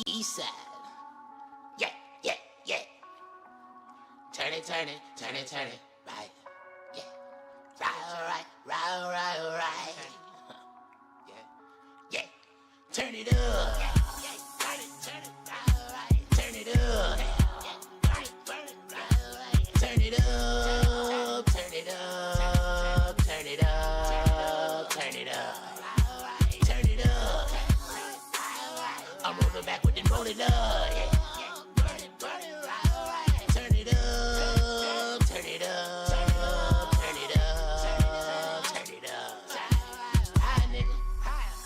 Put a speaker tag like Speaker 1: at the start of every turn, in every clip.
Speaker 1: East side. Yeah, yeah, yeah. Turn it, turn it, turn it, turn it. Right. Yeah. Right, right. Yeah. Yeah. Turn it up. Turn it, right. Turn it up. Turn it up. Turn it up. Turn it up. Turn it up. Turn it up. I'm rolling backwards and roll it up. Yeah. Turn it up. Turn it up. Turn it up. Turn it up. Hi, nigga.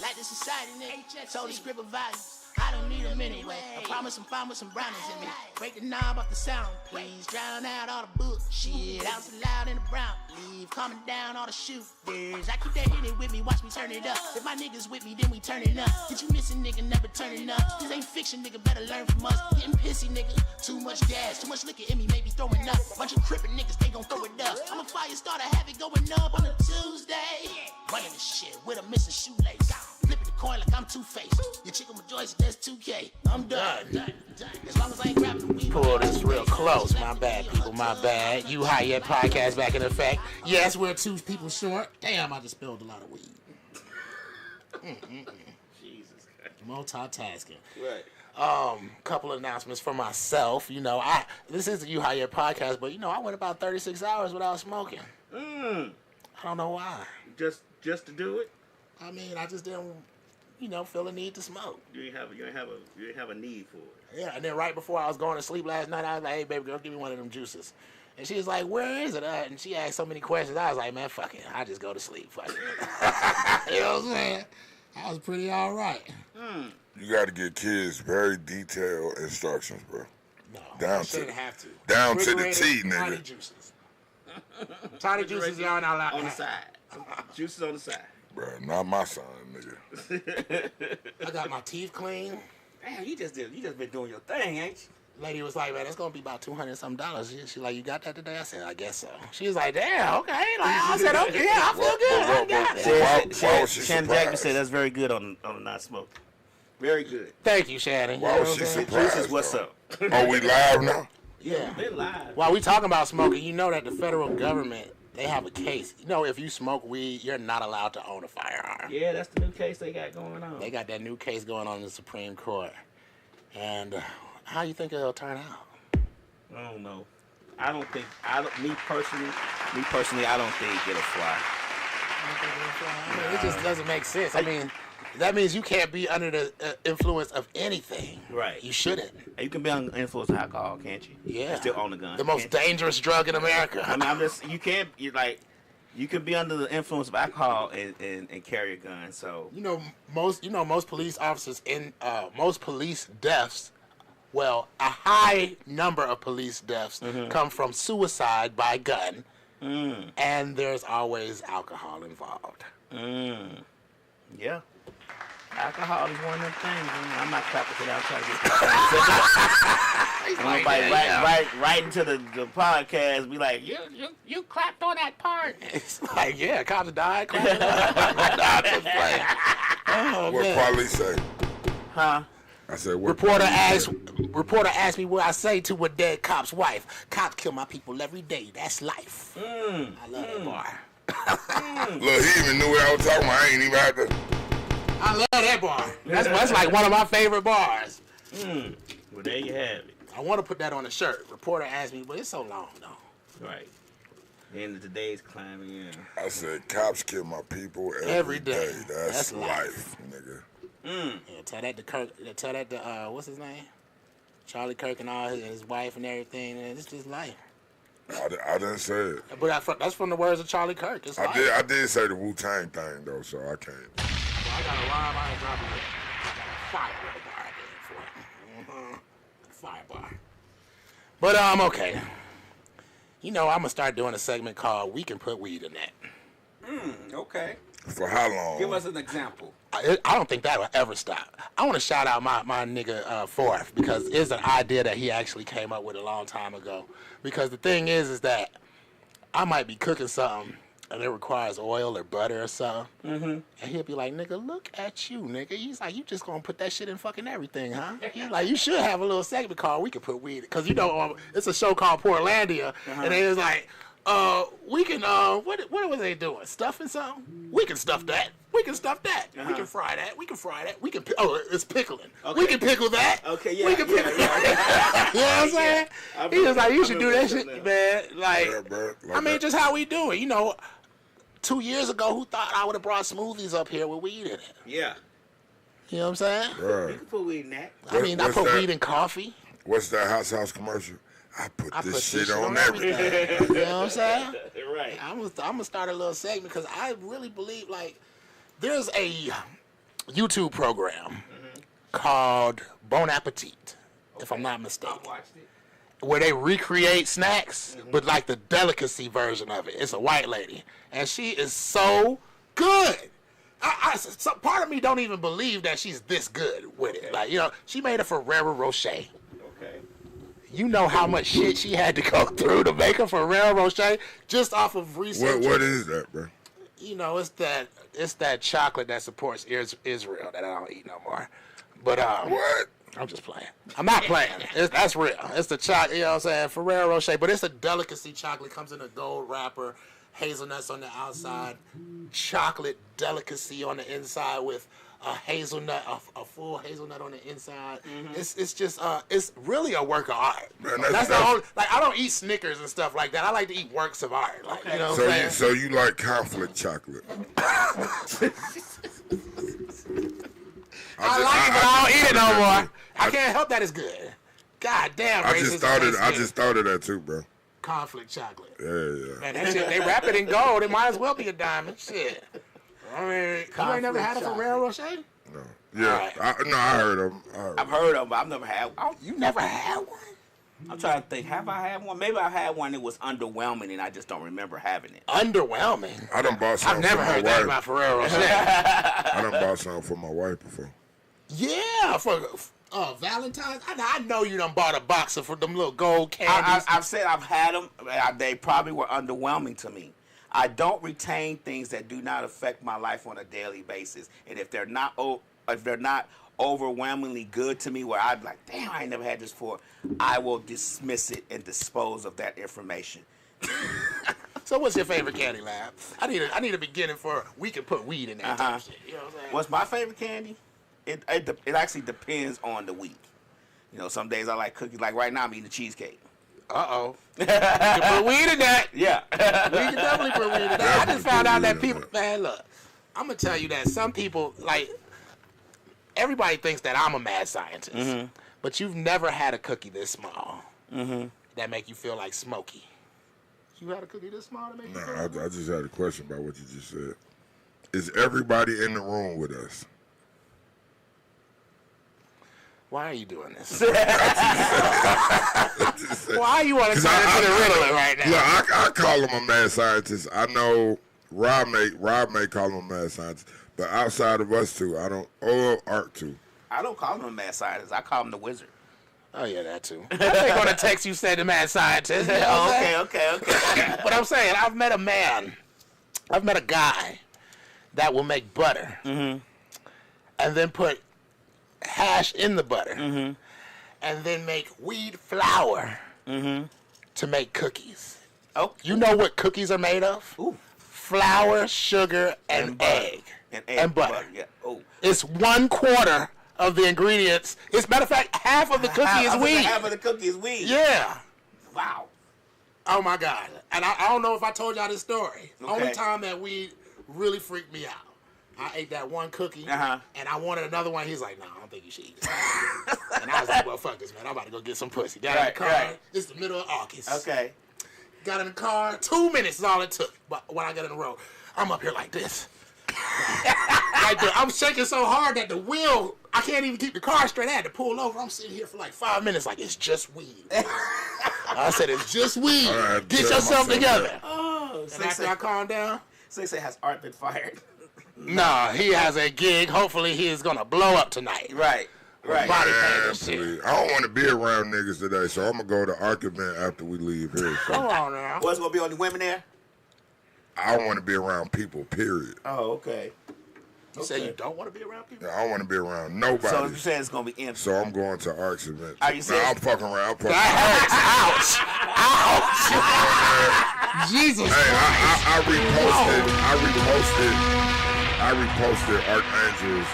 Speaker 1: Like the society, nigga. Told the script of values. I don't need them anyway. I promise I'm fine with some brownies in me. Break the knob off the sound, please. Drown out all the bullshit. Out so loud in the brown. Leave calming down all the shooters. I keep that hit with me, watch me turn it up. If my niggas with me, then we turn it up. Get you missing, nigga, never turning up. This ain't fiction, nigga, better learn from us. Getting pissy, nigga. Too much gas, too much liquor in me, maybe throwing up. Bunch of crippin' niggas, they gon' throw it up. I'm a fire starter, have it going up on a Tuesday. Running the shit with a missing shoelace. Flipping the coin like I'm Two-Faced. Your chicken with Joyce, that's 2K. I'm done. As long as I ain't grabbing the weed. Pull this real close. My bad, people. My bad. You High Yet Podcast back in effect. Yes, we're 2 people short. Damn, I just spilled a lot of weed.
Speaker 2: Jesus Christ.
Speaker 1: Multitasking.
Speaker 2: Right.
Speaker 1: Couple of announcements for myself. You know, this is the You High Yet Podcast, but you know, I went about 36 hours without smoking. I don't know why.
Speaker 2: Just to do it?
Speaker 1: I mean, I just didn't, you know, feel a need to smoke.
Speaker 2: You ain't have a need for it.
Speaker 1: Yeah, and then right before I was going to sleep last night, I was like, "Hey, baby girl, give me one of them juices." And she was like, "Where is it at?" And she asked so many questions. I was like, "Man, fuck it. I just go to sleep. Fuck it." You know what I'm saying? I was pretty all right.
Speaker 3: You got to give kids very detailed instructions, bro.
Speaker 1: No,
Speaker 3: Down
Speaker 1: I
Speaker 3: to
Speaker 1: shouldn't have to.
Speaker 3: down to the
Speaker 1: Refrigerated
Speaker 3: T,
Speaker 1: Tiny
Speaker 3: nigga.
Speaker 1: juices. Tiny juices, y'all not allowed
Speaker 2: On
Speaker 1: to
Speaker 2: the
Speaker 1: have.
Speaker 2: side. Juices on the side.
Speaker 3: Bro, not my son, nigga.
Speaker 1: I got my teeth clean.
Speaker 2: Damn, you just been doing your thing, ain't you?
Speaker 1: Lady was like, "Man, it's gonna be about $200-something." She like, "You got that today?" I said, "I guess so." She was like, "Damn, okay." Like, I said, "Okay, yeah, I feel good. I got it."
Speaker 3: Why was she
Speaker 2: Shannon
Speaker 3: surprised?
Speaker 2: Jackman said that's very good on not smoking. Very good.
Speaker 1: Thank you, Shannon.
Speaker 3: Why
Speaker 1: You know
Speaker 3: was
Speaker 1: what
Speaker 3: she
Speaker 1: I'm saying?
Speaker 3: surprised?
Speaker 2: Juices, what's
Speaker 3: though?
Speaker 2: up?
Speaker 3: Oh, we live now?
Speaker 1: Yeah.
Speaker 2: Been live.
Speaker 1: While we talking about smoking, you know that the federal government, they have a case. You know, if you smoke weed, you're not allowed to own a firearm.
Speaker 2: Yeah, that's the new case they got going on.
Speaker 1: They got that new case going on in the Supreme Court. And how you think it'll turn out?
Speaker 2: I don't know. Me personally, I don't think it'll fly.
Speaker 1: I mean, it just doesn't make sense. I mean, that means you can't be under the influence of anything.
Speaker 2: Right.
Speaker 1: You shouldn't.
Speaker 2: You can be under the influence of alcohol, can't you?
Speaker 1: Yeah.
Speaker 2: And still own a gun.
Speaker 1: The most dangerous drug in America.
Speaker 2: I mean, you can be under the influence of alcohol and carry a gun. So
Speaker 1: most police officers in most police deaths. Well, a high number of police deaths come from suicide by gun, and there's always alcohol involved.
Speaker 2: Yeah. Alcohol is one of them things. Man. I'm not clapping for that. I'm trying to get right into the podcast. Be like,
Speaker 1: You clapped on that part. It's like, yeah, cops died. Oh,
Speaker 3: What
Speaker 1: man.
Speaker 3: Quali say?
Speaker 2: huh?
Speaker 3: I said, what
Speaker 1: Reporter
Speaker 3: Quali say?
Speaker 1: asked me what I say to a dead cop's wife. Cops kill my people every day. That's life. I love that bar.
Speaker 3: Look, he even knew what I was talking about. I ain't even had to.
Speaker 1: I love that bar. That's like one of my favorite bars.
Speaker 2: Well, there you have it.
Speaker 1: I want to put that on a shirt. Reporter asked me, but it's so long though.
Speaker 2: Right. In today's climate, yeah.
Speaker 3: I said, cops kill my people
Speaker 1: Every
Speaker 3: every
Speaker 1: day.
Speaker 3: day. That's
Speaker 1: That's life.
Speaker 3: nigga.
Speaker 1: Yeah, tell that to Kirk. Tell that to what's his name? Charlie Kirk and all his wife and everything. And it's just life.
Speaker 3: I didn't say it.
Speaker 1: But that's from the words of Charlie Kirk. It's life.
Speaker 3: I did say the Wu-Tang thing, though, so I can't.
Speaker 1: Well, I got a rhyme. I ain't dropping it. I got a fire bar I did for it. Fire bar. But okay. You know, I'm gonna start doing a segment called "We Can Put Weed in That."
Speaker 4: Okay.
Speaker 3: For how long?
Speaker 4: Give us an example.
Speaker 1: I don't think that will ever stop. I want to shout out my nigga Forth, because it's an idea that he actually came up with a long time ago. Because the thing is that I might be cooking something
Speaker 4: and it requires oil or butter or something. And he'll be like, nigga, look at you, nigga. He's like, you just gonna put that shit in fucking everything, huh? He's like, you should have a little segment called We Can Put Weed, because you know it's a show called Portlandia, and they was like, we can what was they doing? Stuffing something? We can stuff that. We can stuff that. We can fry that. We can fry that. We can it's pickling.
Speaker 2: Okay.
Speaker 4: We can pickle that.
Speaker 2: Okay, yeah.
Speaker 4: We can pickle that. You know what I'm saying?
Speaker 2: Yeah.
Speaker 4: He was like, you should
Speaker 2: I
Speaker 4: do
Speaker 2: remember
Speaker 4: that
Speaker 2: that
Speaker 4: shit,
Speaker 2: now.
Speaker 4: man. Like,
Speaker 3: Yeah, bro.
Speaker 4: I mean, just how we do it. You know, 2 years ago, who thought I would have brought smoothies up here with weed in it?
Speaker 2: Yeah.
Speaker 4: You know what I'm saying?
Speaker 2: You
Speaker 3: Right.
Speaker 2: can put weed in that.
Speaker 4: I mean, I
Speaker 3: What's
Speaker 4: put
Speaker 3: that?
Speaker 4: weed in coffee.
Speaker 3: What's that hot sauce commercial? I put
Speaker 4: I
Speaker 3: this
Speaker 4: put
Speaker 3: shit
Speaker 4: this
Speaker 3: on everything.
Speaker 4: You know what I'm saying?
Speaker 2: Right.
Speaker 4: I'm gonna start a little segment because I really believe like there's a YouTube program called Bon Appetit, if I'm not mistaken,
Speaker 2: I watched it.
Speaker 4: where they recreate snacks, but like the delicacy version of it. It's a white lady, and she is so good. Some part of me don't even believe that she's this good with it. Like, you know, she made a Ferrero Rocher.
Speaker 2: Okay.
Speaker 4: You know how much shit she had to go through to make a Ferrero Rocher just off of research.
Speaker 3: What is that, bro?
Speaker 4: You know, it's that chocolate that supports Israel that I don't eat no more. But
Speaker 3: What?
Speaker 4: I'm just playing. I'm not playing. That's real. It's the chocolate, you know what I'm saying? Ferrero Rocher, but it's a delicacy chocolate. Comes in a gold wrapper, hazelnuts on the outside, chocolate delicacy on the inside with a hazelnut, a full hazelnut on the inside. It's just it's really a work of art.
Speaker 3: Man,
Speaker 4: that's the only, like, I don't eat Snickers and stuff like that. I like to eat works of art. Like, you know what I'm saying?
Speaker 3: So you like conflict chocolate?
Speaker 4: I like it, but I don't eat it no more. I can't help that it's good. God damn,
Speaker 3: I
Speaker 4: racist
Speaker 3: just thought it. I
Speaker 4: Thanksgiving.
Speaker 3: just thought of that too, bro.
Speaker 4: Conflict chocolate.
Speaker 3: Yeah.
Speaker 4: Man, that shit, they wrap it in gold. It might as well be a diamond. Shit. I mean, you ain't never had a Ferrero Rocher?
Speaker 3: No. Yeah.
Speaker 4: Alright.
Speaker 3: I heard of them.
Speaker 2: I've heard of them, but I've never had one.
Speaker 4: You never had one?
Speaker 2: I'm trying to think. Have I had one? Maybe I've had one that was underwhelming, and I just don't remember having it.
Speaker 4: Underwhelming.
Speaker 3: I done bought some
Speaker 4: I've never
Speaker 3: for my
Speaker 4: heard that
Speaker 3: wife.
Speaker 4: about Ferrero Rocher.
Speaker 3: I done bought some for my wife before.
Speaker 4: Yeah, for Valentine's. I know you done bought a box of them little gold candies.
Speaker 2: I've said I've had them. They probably were underwhelming to me. I don't retain things that do not affect my life on a daily basis, and if they're not overwhelmingly good to me, where I'd like, damn, I ain't never had this before, I will dismiss it and dispose of that information.
Speaker 4: So what's your favorite candy, Lab? I need a beginning for we can put weed in that type of shit. You know what I'm saying?
Speaker 2: What's my favorite candy? It actually depends on the week. You know, some days I like cookies. Like right now, I'm eating a cheesecake.
Speaker 4: Uh-oh. We can put weed in that.
Speaker 2: Yeah.
Speaker 4: We can definitely put weed in that. I just found out that
Speaker 3: Definitely
Speaker 4: people,
Speaker 3: put
Speaker 4: man, look, I'm going to tell you that some people, like, everybody thinks that I'm a mad scientist, but you've never had a cookie this small that make you feel like Smokey. You had a cookie this small that make you feel
Speaker 3: No,
Speaker 4: like
Speaker 3: I just had a question about what you just said. Is everybody in the room with us?
Speaker 4: Why are you doing this?
Speaker 3: Why
Speaker 4: Why you want to turn into the Riddler right now?
Speaker 3: Look, I call him a mad scientist. I know Rob may call him a mad scientist, but outside of us two, I don't. Or Art too.
Speaker 2: I don't call him a mad scientist. I call him the wizard.
Speaker 4: Oh, yeah, that too. I think on the text you said the mad scientist. You know what I'm saying?
Speaker 2: Okay.
Speaker 4: But I'm saying, I've met a guy that will make butter and then put hash in the butter and then make weed flour to make cookies.
Speaker 2: Oh,
Speaker 4: You know what cookies are made of?
Speaker 2: Ooh.
Speaker 4: Flour, sugar, and egg.
Speaker 2: And
Speaker 4: butter.
Speaker 2: Yeah. Oh.
Speaker 4: It's 1/4 of the ingredients. As a matter of fact, half of the cookie is weed.
Speaker 2: Half of the cookie is weed.
Speaker 4: Yeah.
Speaker 2: Wow.
Speaker 4: Oh my God. And I don't know if I told y'all this story.
Speaker 2: Okay.
Speaker 4: Only time that weed really freaked me out. I ate that one cookie and I wanted another one. He's like, no, I don't think you should eat it. And I was like, well, fuck this, man. I'm about to go get some pussy. Got in the car.
Speaker 2: Right.
Speaker 4: It's the middle of August.
Speaker 2: Okay.
Speaker 4: Got in the car. 2 minutes is all it took. But when I got in the road, I'm up here like this. I'm shaking so hard that the wheel, I can't even keep the car straight. I had to pull over. I'm sitting here for like 5 minutes like, it's just weed. I said, it's just weed.
Speaker 3: right,
Speaker 4: Get
Speaker 3: tell
Speaker 4: yourself
Speaker 3: myself
Speaker 4: together.
Speaker 3: that.
Speaker 2: Oh,
Speaker 4: And after I calmed down,
Speaker 2: Say has Art been fired?
Speaker 4: no, he has a gig. Hopefully he is going to blow up tonight.
Speaker 2: Right.
Speaker 4: Body
Speaker 3: Man,
Speaker 4: paint and shit.
Speaker 3: please. I don't want to be around niggas today, so I'm gonna go to Arc event after we leave here. So.
Speaker 4: Hold on now.
Speaker 2: What's gonna be on the women there?
Speaker 3: I want to be around people. Period.
Speaker 2: Oh, okay.
Speaker 4: You say you don't want to be around people?
Speaker 3: I don't want to be around nobody.
Speaker 2: So you saying it's gonna be empty?
Speaker 3: So I'm going to ARC's event.
Speaker 2: Are you serious?
Speaker 3: I'm fucking around. I'm fucking
Speaker 4: That hurts. Ouch. Ouch. Jesus.
Speaker 3: Hey, I reposted Archangel's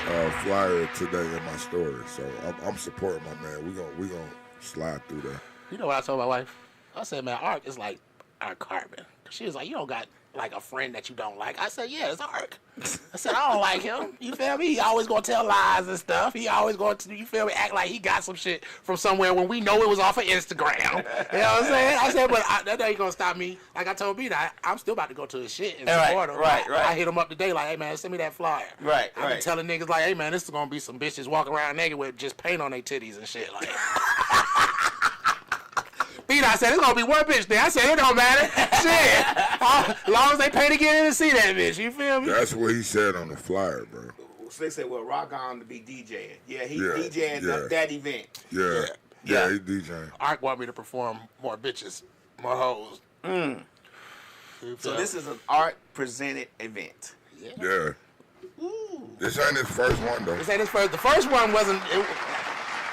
Speaker 3: flyer today in my story. So I'm supporting my man. We gonna slide through there.
Speaker 4: You know what I told my wife? I said, man, Arc is like our carbon. She was like, you don't got like a friend that you don't like. I said, yeah, it's Arc. I said, I don't like him. You feel me? He always gonna tell lies and stuff. He always going to, you feel me, act like he got some shit from somewhere when we know it was off of Instagram. You know what I'm saying? I said, but that ain't gonna stop me. Like I told B, I'm still about to go to his shit and support him.
Speaker 2: Right.
Speaker 4: I hit him up today like, hey man, send me that flyer.
Speaker 2: Right.
Speaker 4: I've been telling niggas like, hey man, this is gonna be some bitches walking around naked with just paint on their titties and shit like. I said, it's gonna be one bitch there. I said, it don't matter. Shit. As long as they pay to get in and see that bitch, you feel me?
Speaker 3: That's what he said on the flyer, bro.
Speaker 2: So they said, well, Rock on to be DJing. Yeah, he DJing that event.
Speaker 3: Yeah, he DJing.
Speaker 4: Arc want me to perform more bitches, more hoes.
Speaker 2: So this is an art presented event.
Speaker 3: Yeah. Ooh. This ain't his first one, though.
Speaker 4: This ain't his first. The first one wasn't...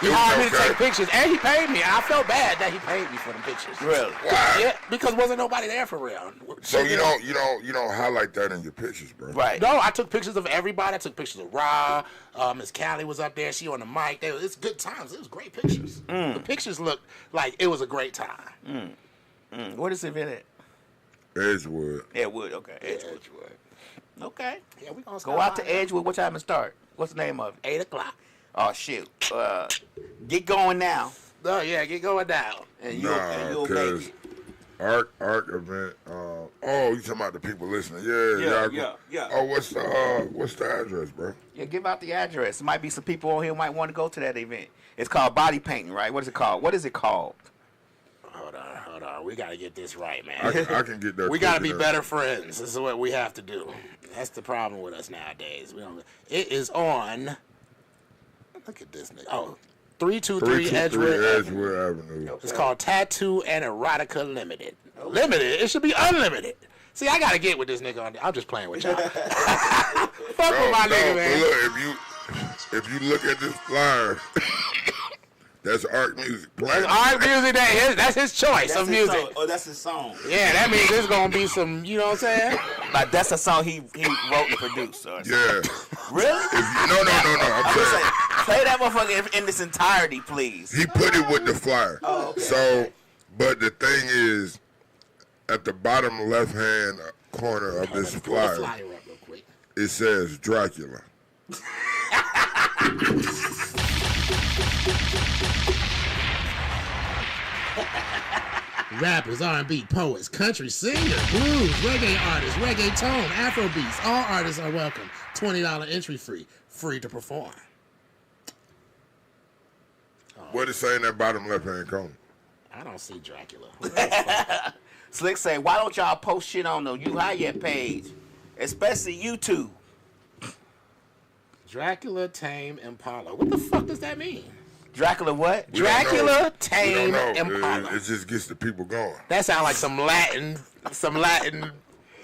Speaker 4: He hired me to take pictures, and he paid me. I felt bad that he paid me for the pictures.
Speaker 2: Really?
Speaker 3: Why?
Speaker 4: Yeah, because wasn't nobody there for real.
Speaker 3: So you don't highlight that in your pictures, bro.
Speaker 2: Right.
Speaker 4: No, I took pictures of everybody. I took pictures of Ra. Miss Callie was up there. She on the mic. It's good times. It was great pictures. The pictures looked like it was a great time.
Speaker 2: What is the event at?
Speaker 3: Edgewood.
Speaker 2: Edgewood. Okay. Edgewood. Okay.
Speaker 4: Yeah, we gonna
Speaker 2: go out to Edgewood. What time it start? What's the name of it?
Speaker 4: 8 o'clock.
Speaker 2: Oh shoot! Get going now.
Speaker 4: Oh yeah, get going down.
Speaker 2: And you'll make it.
Speaker 3: Arc event. You talking about the people listening? Yeah. Oh, what's the address, bro?
Speaker 2: Yeah, give out the address. There might be some people on here who might want to go to that event. It's called body painting, right? What is it called? What is it called?
Speaker 4: Hold on. We gotta get this right, man.
Speaker 3: I can get that.
Speaker 4: We gotta be better friends. This is what we have to do. That's the problem with us nowadays. It is on. Look at this nigga. Oh, 323 Edgewood Avenue. It's called Tattoo and Erotica Limited. Limited? It should be unlimited. See, I gotta get with this nigga on. I'm just playing with y'all. Fuck with my nigga, man.
Speaker 3: Look, if you look at this flyer, that's Arc music playing.
Speaker 4: That's Arc music. That's his choice of music.
Speaker 2: Song. Oh, that's his song.
Speaker 4: Yeah, that means there's gonna be some. You know what I'm saying?
Speaker 2: Like that's a song he wrote and produced.
Speaker 3: Yeah.
Speaker 2: Really?
Speaker 3: No. I'm saying.
Speaker 2: Play that motherfucker in its entirety, please.
Speaker 3: He put it with the flyer.
Speaker 2: Oh, okay.
Speaker 3: So, but the thing is, at the bottom left-hand corner of this flyer, it says Dracula.
Speaker 4: Rappers, R&B, poets, country singers, blues, reggae artists, reggaeton, Afrobeats. All artists are welcome. $20 entry free to perform.
Speaker 3: What is saying that bottom left-hand corner?
Speaker 4: I don't see Dracula.
Speaker 2: Slick say, why don't y'all post shit on the UHIAT page, especially YouTube?
Speaker 4: Dracula Tame Impala. What the fuck does that mean?
Speaker 2: Dracula what?
Speaker 4: Dracula Tame Impala.
Speaker 3: It just gets the people going.
Speaker 4: That sounds like some Latin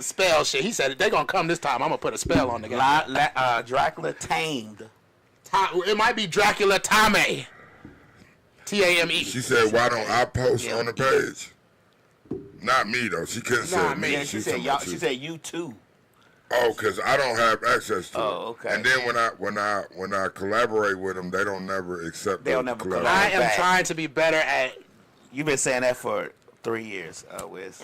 Speaker 4: spell shit. He said they gonna come this time. I'm gonna put a spell on the guy.
Speaker 2: Dracula Tamed.
Speaker 4: It might be Dracula Tame. Tame.
Speaker 3: She said, why don't I post on the page? Not me though. She couldn't say me.
Speaker 2: Yeah, she said y'all. She said you too.
Speaker 3: Oh, because I don't have access to it.
Speaker 2: Oh, okay.
Speaker 3: And then when I collaborate with them, they don't never accept.
Speaker 2: They'll never collaborate.
Speaker 4: I am trying to be better at.
Speaker 2: You've been saying that for 3 years, Wiz.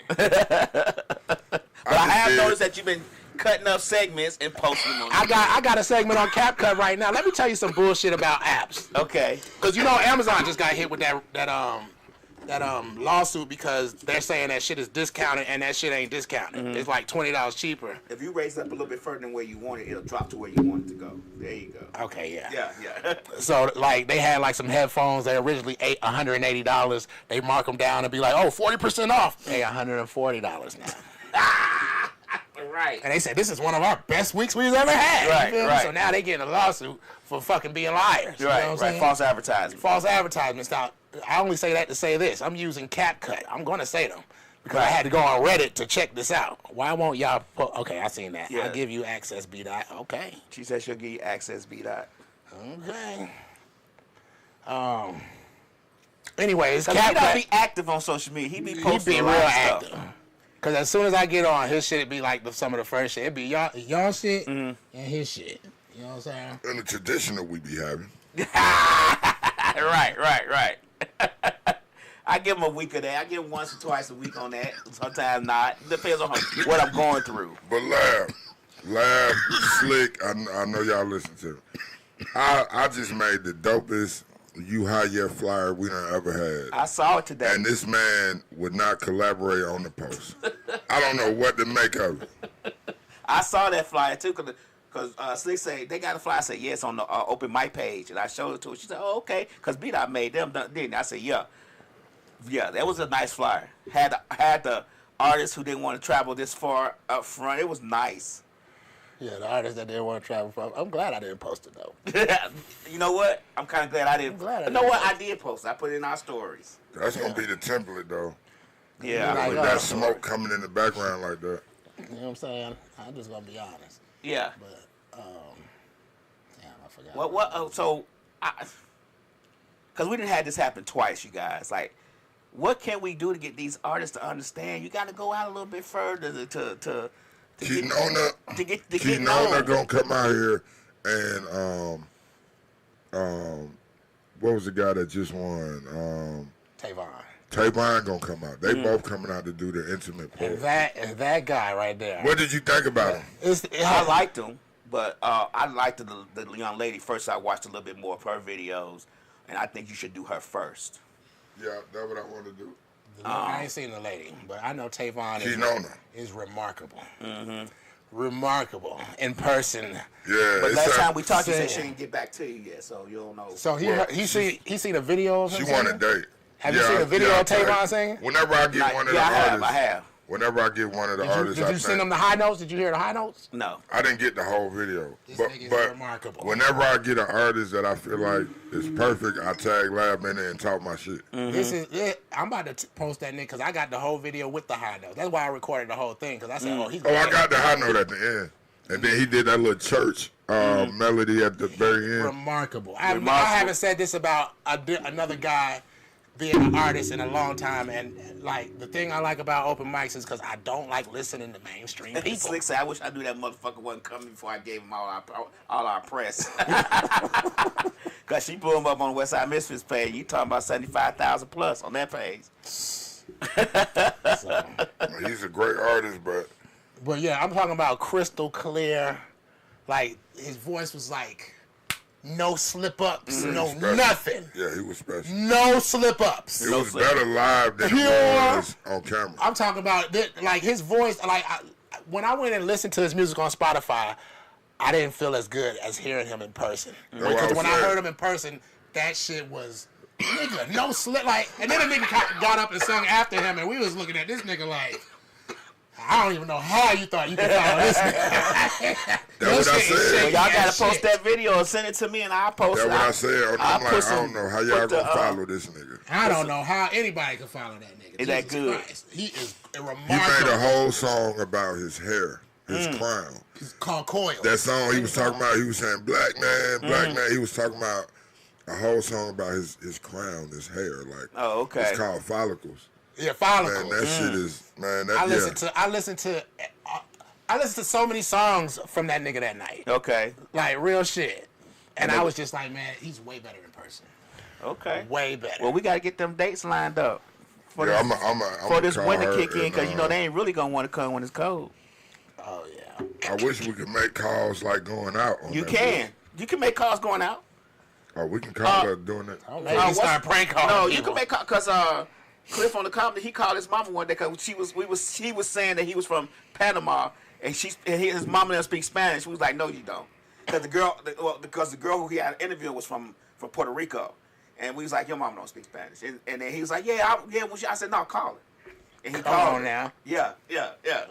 Speaker 2: But I have noticed that you've been cutting up segments and posting them.
Speaker 4: I got a segment on CapCut right now. Let me tell you some bullshit about apps.
Speaker 2: Okay.
Speaker 4: Because you know Amazon just got hit with that lawsuit because they're saying that shit is discounted and that shit ain't discounted. Mm-hmm. It's like $20 cheaper.
Speaker 2: If you raise it up a little bit further than where you want it, it'll drop to where you want it to go. There you go.
Speaker 4: Okay, yeah.
Speaker 2: Yeah.
Speaker 4: So, like, they had, like, some headphones. They originally $180. They mark them down and be like, oh, 40% off. Hey, $140 now. Right. And they said, this is one of our best weeks we've ever had. Right. So now they getting a lawsuit for fucking being liars.
Speaker 2: Right. False advertising.
Speaker 4: False advertisements. Now, I only say that to say this. I'm using CapCut. I'm going to say them. Because I had to go on Reddit to check this out. Why won't y'all... Okay, I seen that.
Speaker 2: Yeah.
Speaker 4: I'll give you access, B-Dot. Okay.
Speaker 2: She said she'll give you access, B-Dot.
Speaker 4: Okay. Anyways,
Speaker 2: Cause he don't be active on social media. He be posting
Speaker 4: real
Speaker 2: a lot of
Speaker 4: active.
Speaker 2: stuff.
Speaker 4: Cause as soon as I get on, his shit be like some of the first shit. It be y'all shit and his shit. You know what I'm saying?
Speaker 3: And the traditional we be having.
Speaker 2: Right. I give him a week of that. I give him once or twice a week on that. Sometimes not. Depends on what I'm going through.
Speaker 3: But Lab, Slick, I know y'all listen to it. I just made the dopest You High Yet flyer we done ever had.
Speaker 2: I saw it today.
Speaker 3: And this man would not collaborate on the post. I don't know what to make of it.
Speaker 2: I saw that flyer too, because Slick said they got a flyer. I said yes on the open mic page, and I showed it to her. She said, "Oh, okay," because B-Dot made them, didn't I? said, "Yeah, that was a nice flyer. Had the artists who didn't want to travel this far up front. It was nice."
Speaker 4: Yeah, the artists that didn't want to travel from. I'm glad I didn't post it though.
Speaker 2: You know what? I'm kind of glad I didn't. You know what? I did post. I put it in our stories.
Speaker 3: That's gonna be the template though.
Speaker 2: Yeah,
Speaker 4: Like,
Speaker 3: With that smoke coming in the background like that.
Speaker 4: You know what I'm saying? I'm just gonna be honest.
Speaker 2: yeah.
Speaker 4: But damn, I forgot.
Speaker 2: What? So, because we didn't have this happen twice, you guys. Like, what can we do to get these artists to understand? You got to go out a little bit further to
Speaker 3: Keaton
Speaker 2: get
Speaker 3: Owner
Speaker 2: known.
Speaker 3: gonna come out here and what was the guy that just won? Tavon gonna come out. They both coming out to do the intimate part.
Speaker 4: And that guy right there.
Speaker 3: What did you think about him?
Speaker 2: I liked him, but I liked the young lady first. I watched a little bit more of her videos, and I think you should do her first.
Speaker 3: Yeah, that's what I want to do.
Speaker 4: I ain't seen the lady, but I know Tavon is remarkable.
Speaker 2: Mm-hmm.
Speaker 4: Remarkable in person.
Speaker 3: Yeah.
Speaker 2: But last time we talked, you said
Speaker 4: Sad.
Speaker 2: she didn't get back to you yet, so you don't know.
Speaker 4: So he seen a video of him
Speaker 3: She want a
Speaker 4: singing?
Speaker 3: date.
Speaker 4: Have you seen a video of Tavon singing?
Speaker 3: Whenever I get one of the artists.
Speaker 2: I have.
Speaker 3: Whenever I get one of the artists,
Speaker 4: Did you send them the high notes? Did you hear the high notes?
Speaker 2: No.
Speaker 3: I didn't get the whole video.
Speaker 4: This nigga is remarkable.
Speaker 3: Whenever I get an artist that I feel like is perfect, I tag Lab in there and talk my shit.
Speaker 4: This is it. I'm about to post that nigga because I got the whole video with the high notes. That's why I recorded the whole thing because I said, he's
Speaker 3: Oh, I got the high note at the end. And then he did that little church melody at the very end.
Speaker 4: Remarkable. I haven't said this about another guy being an artist in a long time, and like the thing I like about open mics is because I don't like listening to mainstream people.
Speaker 2: Slick said, I wish I knew that motherfucker wasn't coming before I gave him all our press. Because she blew him up on the Westside Misfits page. You talking about 75,000 plus on that page.
Speaker 3: He's a great artist,
Speaker 4: But yeah, I'm talking about crystal clear. Like his voice was like no slip ups, no nothing.
Speaker 3: Yeah, he was special.
Speaker 4: No slip ups.
Speaker 3: It was better live than
Speaker 4: Pure.
Speaker 3: it was on camera.
Speaker 4: I'm talking about like his voice. Like when I went and listened to his music on Spotify, I didn't feel as good as hearing him in person. Because when I heard him in person, that shit was nigga no slip. Like, and then a nigga got up and sung after him, and we was looking at this nigga like, I don't even know how you thought you could follow this nigga.
Speaker 3: That's what I said.
Speaker 2: Y'all gotta post that video and send it to me, and I'll post it.
Speaker 3: That's what I said. I'm like, I don't know how y'all gonna follow this nigga.
Speaker 4: I don't know how anybody can follow that nigga.
Speaker 2: Is that good?
Speaker 4: Christ. He is
Speaker 3: He
Speaker 4: remarkable.
Speaker 3: made a whole song about his hair, his crown.
Speaker 4: It's called Coil.
Speaker 3: That song he was talking about, he was saying black man. He was talking about a whole song about his crown, his hair. Like,
Speaker 2: Oh, okay.
Speaker 3: it's called Follicles.
Speaker 4: Yeah, Follicles.
Speaker 3: Man, that shit is, man, that,
Speaker 4: I listened to so many songs from that nigga that night.
Speaker 2: Okay.
Speaker 4: Like real shit. And I was just like, man, he's way better in person.
Speaker 2: Okay.
Speaker 4: Way better.
Speaker 2: Well, we gotta get them dates lined up for
Speaker 3: Yeah,
Speaker 2: this
Speaker 3: call
Speaker 2: winter
Speaker 3: her
Speaker 2: kick in,
Speaker 3: and,
Speaker 2: because they ain't really gonna want to come when it's cold.
Speaker 4: Oh yeah.
Speaker 3: I wish we could make calls like going out on
Speaker 2: You
Speaker 3: that
Speaker 2: can.
Speaker 3: bitch.
Speaker 2: You can make calls going out.
Speaker 3: Oh, we can call her doing it.
Speaker 4: Maybe he start prank calling
Speaker 2: No,
Speaker 4: people.
Speaker 2: you can make call because Cliff on the comedy, he called his mama one day because he was saying that he was from Panama and his mama didn't speak Spanish. She was like, no, you don't, because the girl who he had interviewed was from Puerto Rico, and we was like, your mama don't speak Spanish, and then he was like, I said, no, call her, and he
Speaker 4: Come
Speaker 2: called
Speaker 4: on
Speaker 2: her.
Speaker 4: now.
Speaker 2: Yeah.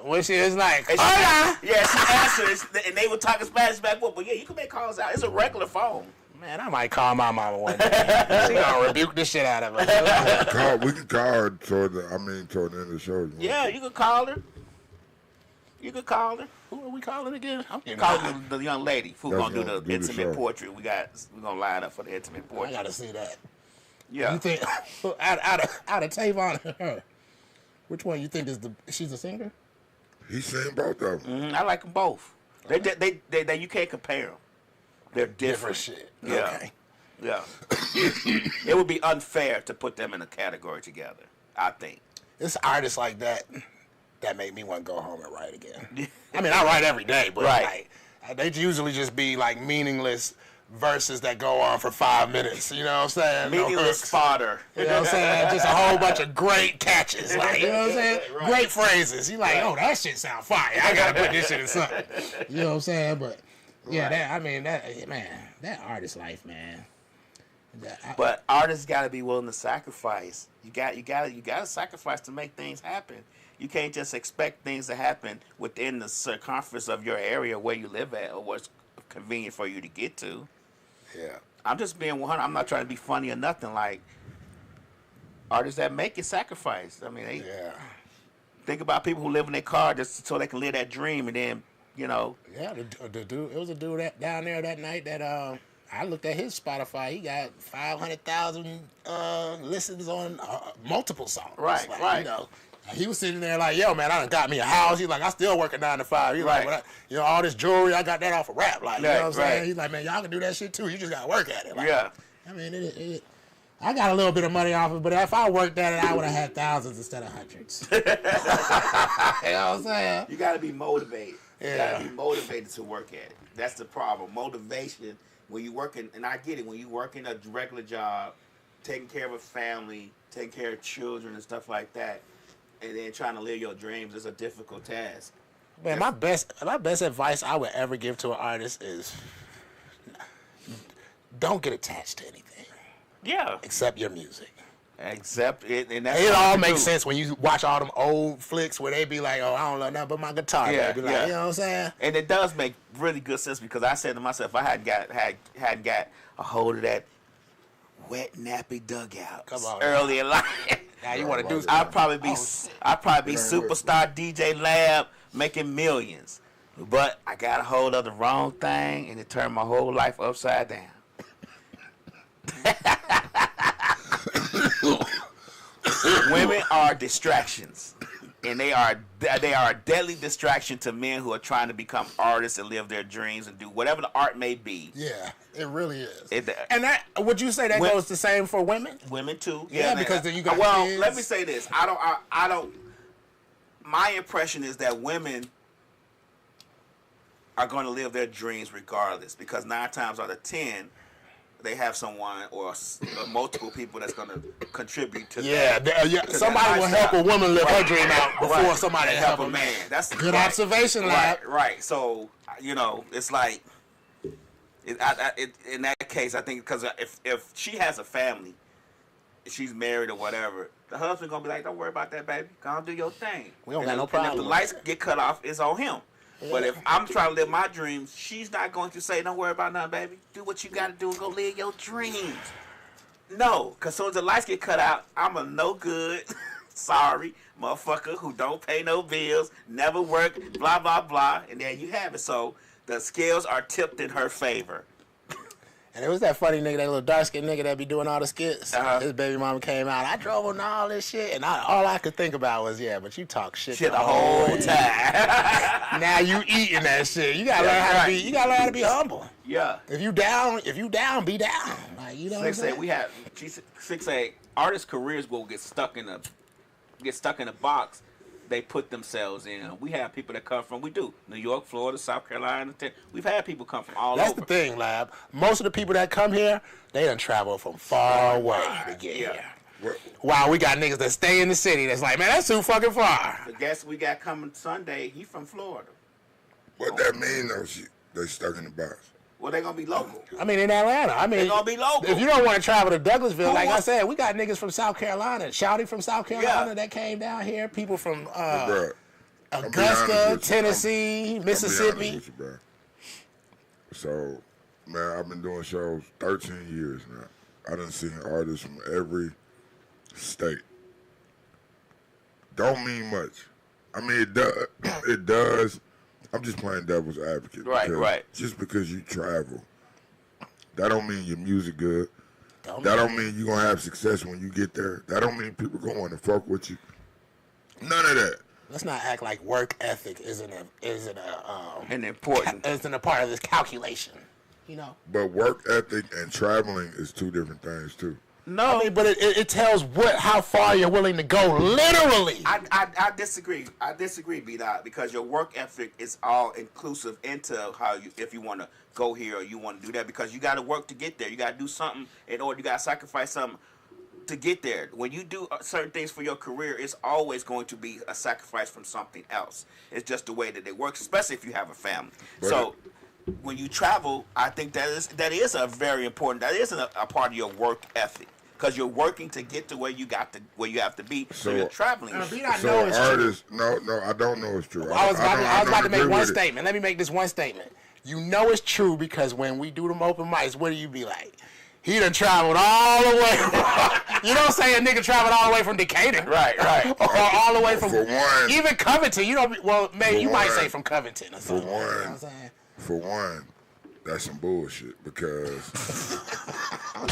Speaker 4: When she was like,
Speaker 2: And
Speaker 4: hola.
Speaker 2: she answered, and they were talking Spanish back, but yeah, you can make calls out. It's a regular phone.
Speaker 4: Man, I might call my mama one day. She gonna rebuke the shit out of us.
Speaker 3: We can call her toward the end of the show.
Speaker 2: Yeah, you can call her. You can call her.
Speaker 4: Who are we calling again? I'm getting
Speaker 2: Call
Speaker 4: high.
Speaker 2: the young lady who's
Speaker 3: That's
Speaker 2: gonna do
Speaker 3: gonna
Speaker 2: the
Speaker 3: do the
Speaker 2: intimate
Speaker 3: show.
Speaker 2: portrait. We're gonna line up for the intimate
Speaker 4: I
Speaker 2: portrait.
Speaker 4: gotta see that.
Speaker 2: Yeah.
Speaker 4: You think out of Tavon and her, which one you think is she's a singer?
Speaker 3: He's saying both of them.
Speaker 2: I like them both. They you can't compare them. They're different.
Speaker 4: shit.
Speaker 2: Yeah.
Speaker 4: Okay.
Speaker 2: Yeah. It would be unfair to put them in a category together, I think.
Speaker 4: It's artists like that make me want to go home and write again. I mean, I write every day, but
Speaker 2: Right.
Speaker 4: like, they usually just be like meaningless verses that go on for 5 minutes. You know what I'm saying? No
Speaker 2: Meaningless
Speaker 4: hooks.
Speaker 2: fodder.
Speaker 4: You know what I'm saying? Just a whole bunch of great catches. Like, you know what I'm saying?
Speaker 2: Right.
Speaker 4: Great phrases. You like, oh, that shit sound fire. I gotta put this shit in something. You know what I'm saying? But yeah, that artist life, man.
Speaker 2: But artists got to be willing to sacrifice. You got to sacrifice to make things happen. You can't just expect things to happen within the circumference of your area where you live at or what's convenient for you to get to.
Speaker 4: Yeah.
Speaker 2: I'm just being 100. I'm not trying to be funny or nothing. Like artists that make it sacrifice. I mean, think about people who live in their car just so they can live that dream, and then
Speaker 4: Yeah, the dude. It was a dude down there that night that I looked at his Spotify. He got 500,000 listens on multiple songs.
Speaker 2: Right,
Speaker 4: like,
Speaker 2: right.
Speaker 4: You know, he was sitting there like, yo, man, I done got me a house. He's like, I still work a 9 to 5. He's
Speaker 2: Right.
Speaker 4: like, well, all this jewelry, I got that off of rap. Like, you know what I'm saying?
Speaker 2: Right.
Speaker 4: He's like, man, y'all can do that shit too. You just got to work at it. Like,
Speaker 2: yeah.
Speaker 4: I mean, I got a little bit of money off it, but if I worked at it, I would have had thousands instead of hundreds. You know what I'm saying?
Speaker 2: You got to be motivated. You
Speaker 4: Yeah.
Speaker 2: got to be motivated to work at it. That's the problem. Motivation, when you working, and I get it, when you working a regular job, taking care of a family, taking care of children and stuff like that, and then trying to live your dreams is a difficult task.
Speaker 4: Man, my best advice I would ever give to an artist is don't get attached to anything
Speaker 2: Yeah.
Speaker 4: except your music.
Speaker 2: Except it, and that's
Speaker 4: It all
Speaker 2: you
Speaker 4: makes
Speaker 2: do.
Speaker 4: sense when you watch all them old flicks where they be like, "Oh, I don't love nothing but my guitar."
Speaker 2: Yeah,
Speaker 4: They be like,
Speaker 2: yeah.
Speaker 4: you know what I'm saying?
Speaker 2: And it does make really good sense because I said to myself, if I hadn't got a hold of that wet nappy dugout
Speaker 4: Come on,
Speaker 2: early in life,
Speaker 4: Now you want to do?
Speaker 2: I'd probably be
Speaker 3: It ain't
Speaker 2: superstar DJ Lab making millions. But I got a hold of the wrong thing and it turned my whole life upside down. Women are distractions, and they are a deadly distraction to men who are trying to become artists and live their dreams and do whatever the art may be.
Speaker 4: Yeah, it really is.
Speaker 2: It-
Speaker 4: And that would you say that
Speaker 2: When-
Speaker 4: goes the same for women?
Speaker 2: Women too.
Speaker 4: Yeah, because then you got
Speaker 2: Well,
Speaker 4: kids.
Speaker 2: let me say this. I don't. My impression is that women are going to live their dreams regardless, because 9 times out of 10, they have someone or multiple people that's going to contribute to
Speaker 4: Yeah,
Speaker 2: that. to
Speaker 4: somebody
Speaker 2: that
Speaker 4: will help a
Speaker 2: lifestyle.
Speaker 4: woman live her dream out before
Speaker 2: Right.
Speaker 4: somebody
Speaker 2: And
Speaker 4: help a man.
Speaker 2: That's
Speaker 4: Good
Speaker 2: right.
Speaker 4: observation, lad.
Speaker 2: Right. So it's like, in that case, I think because if she has a family, if she's married or whatever, the husband gonna be like, "Don't worry about that, baby. Go on, do your thing.
Speaker 4: We don't got
Speaker 2: And
Speaker 4: no
Speaker 2: if
Speaker 4: problem
Speaker 2: the
Speaker 4: with
Speaker 2: lights
Speaker 4: that.
Speaker 2: get cut off, it's on him. But if I'm trying to live my dreams, she's not going to say, "Don't worry about nothing, baby. Do what you got to do and go live your dreams." No, because as soon as the lights get cut out, I'm a no good, sorry motherfucker who don't pay no bills, never work, blah, blah, blah. And there you have it. So the scales are tipped in her favor.
Speaker 4: And it was that funny nigga, that little dark-skinned nigga that be doing all the skits.
Speaker 2: Uh-huh.
Speaker 4: His baby mama came out. I drove on all this shit, and all I could think about was, yeah, but you talk shit
Speaker 2: Shit the whole
Speaker 4: way.
Speaker 2: time.
Speaker 4: Now you eating that shit. You gotta learn how to
Speaker 2: right.
Speaker 4: be. You gotta learn how to be humble.
Speaker 2: Yeah.
Speaker 4: If you down, be down. Like, you know what I'm
Speaker 2: Six
Speaker 4: saying?
Speaker 2: say artists' careers will get stuck in a box they put themselves in. We have people that come from New York, Florida, South Carolina. We've had people come from all
Speaker 4: That's
Speaker 2: over.
Speaker 4: the thing, Lab. Most of the people that come here, they done travel from far away to get here. Wow, we got niggas that stay in the city that's like, man, that's too fucking far.
Speaker 2: The guest we got coming Sunday, he from Florida.
Speaker 3: What that mean though? They stuck in the box.
Speaker 2: Well, they gonna be local.
Speaker 4: I mean, in Atlanta. I mean,
Speaker 2: They gonna be local.
Speaker 4: if you don't want to travel to Douglasville,
Speaker 2: Who
Speaker 4: like I
Speaker 2: wants-
Speaker 4: said, we got niggas from South Carolina, Shouty from South Carolina
Speaker 2: Yeah.
Speaker 4: that came down here. People from
Speaker 3: Bruh, I'll be honest
Speaker 4: Augusta,
Speaker 3: with you.
Speaker 4: Tennessee,
Speaker 3: I'll be
Speaker 4: Mississippi.
Speaker 3: honest with you, bro. So Man, I've been doing shows 13 years now. I done seen artists from every state. Don't mean much. I mean, it does. It does. I'm just playing devil's advocate.
Speaker 2: Right.
Speaker 3: Just because you travel, that don't mean your music good.
Speaker 4: Don't
Speaker 3: That don't mean you're going to have success when you get there. That don't mean people going to want to fuck with you. None of that.
Speaker 4: Let's not act like work ethic isn't
Speaker 2: important.
Speaker 4: isn't a part of this calculation. You know.
Speaker 3: But work ethic and traveling is two different things, too.
Speaker 2: No,
Speaker 4: I mean, but it tells how far you're willing to go, literally.
Speaker 2: I disagree. I disagree, B-Dot, because your work ethic is all inclusive into how you, if you want to go here or you want to do that, because you got to work to get there. You got to do something in order. You got to sacrifice something to get there. When you do certain things for your career, it's always going to be a sacrifice from something else. It's just the way that it works, especially if you have a family.
Speaker 3: But
Speaker 2: so when you travel, I think that is a very important. That is a part of your work ethic. Because you're working to get to where you have to be. So you're traveling.
Speaker 3: So artists, no, I don't know it's true.
Speaker 4: I was about to make one statement. Let me make this one statement. You know it's true because when we do them open mics, what do you be like? He done traveled all the way. You don't say a nigga traveled all the way from Decatur.
Speaker 2: Right.
Speaker 4: Or all the way from
Speaker 3: one,
Speaker 4: even Covington. You know, well, maybe you might say from Covington or something.
Speaker 3: For one,
Speaker 4: you know what I'm saying?
Speaker 3: For one, that's some bullshit because I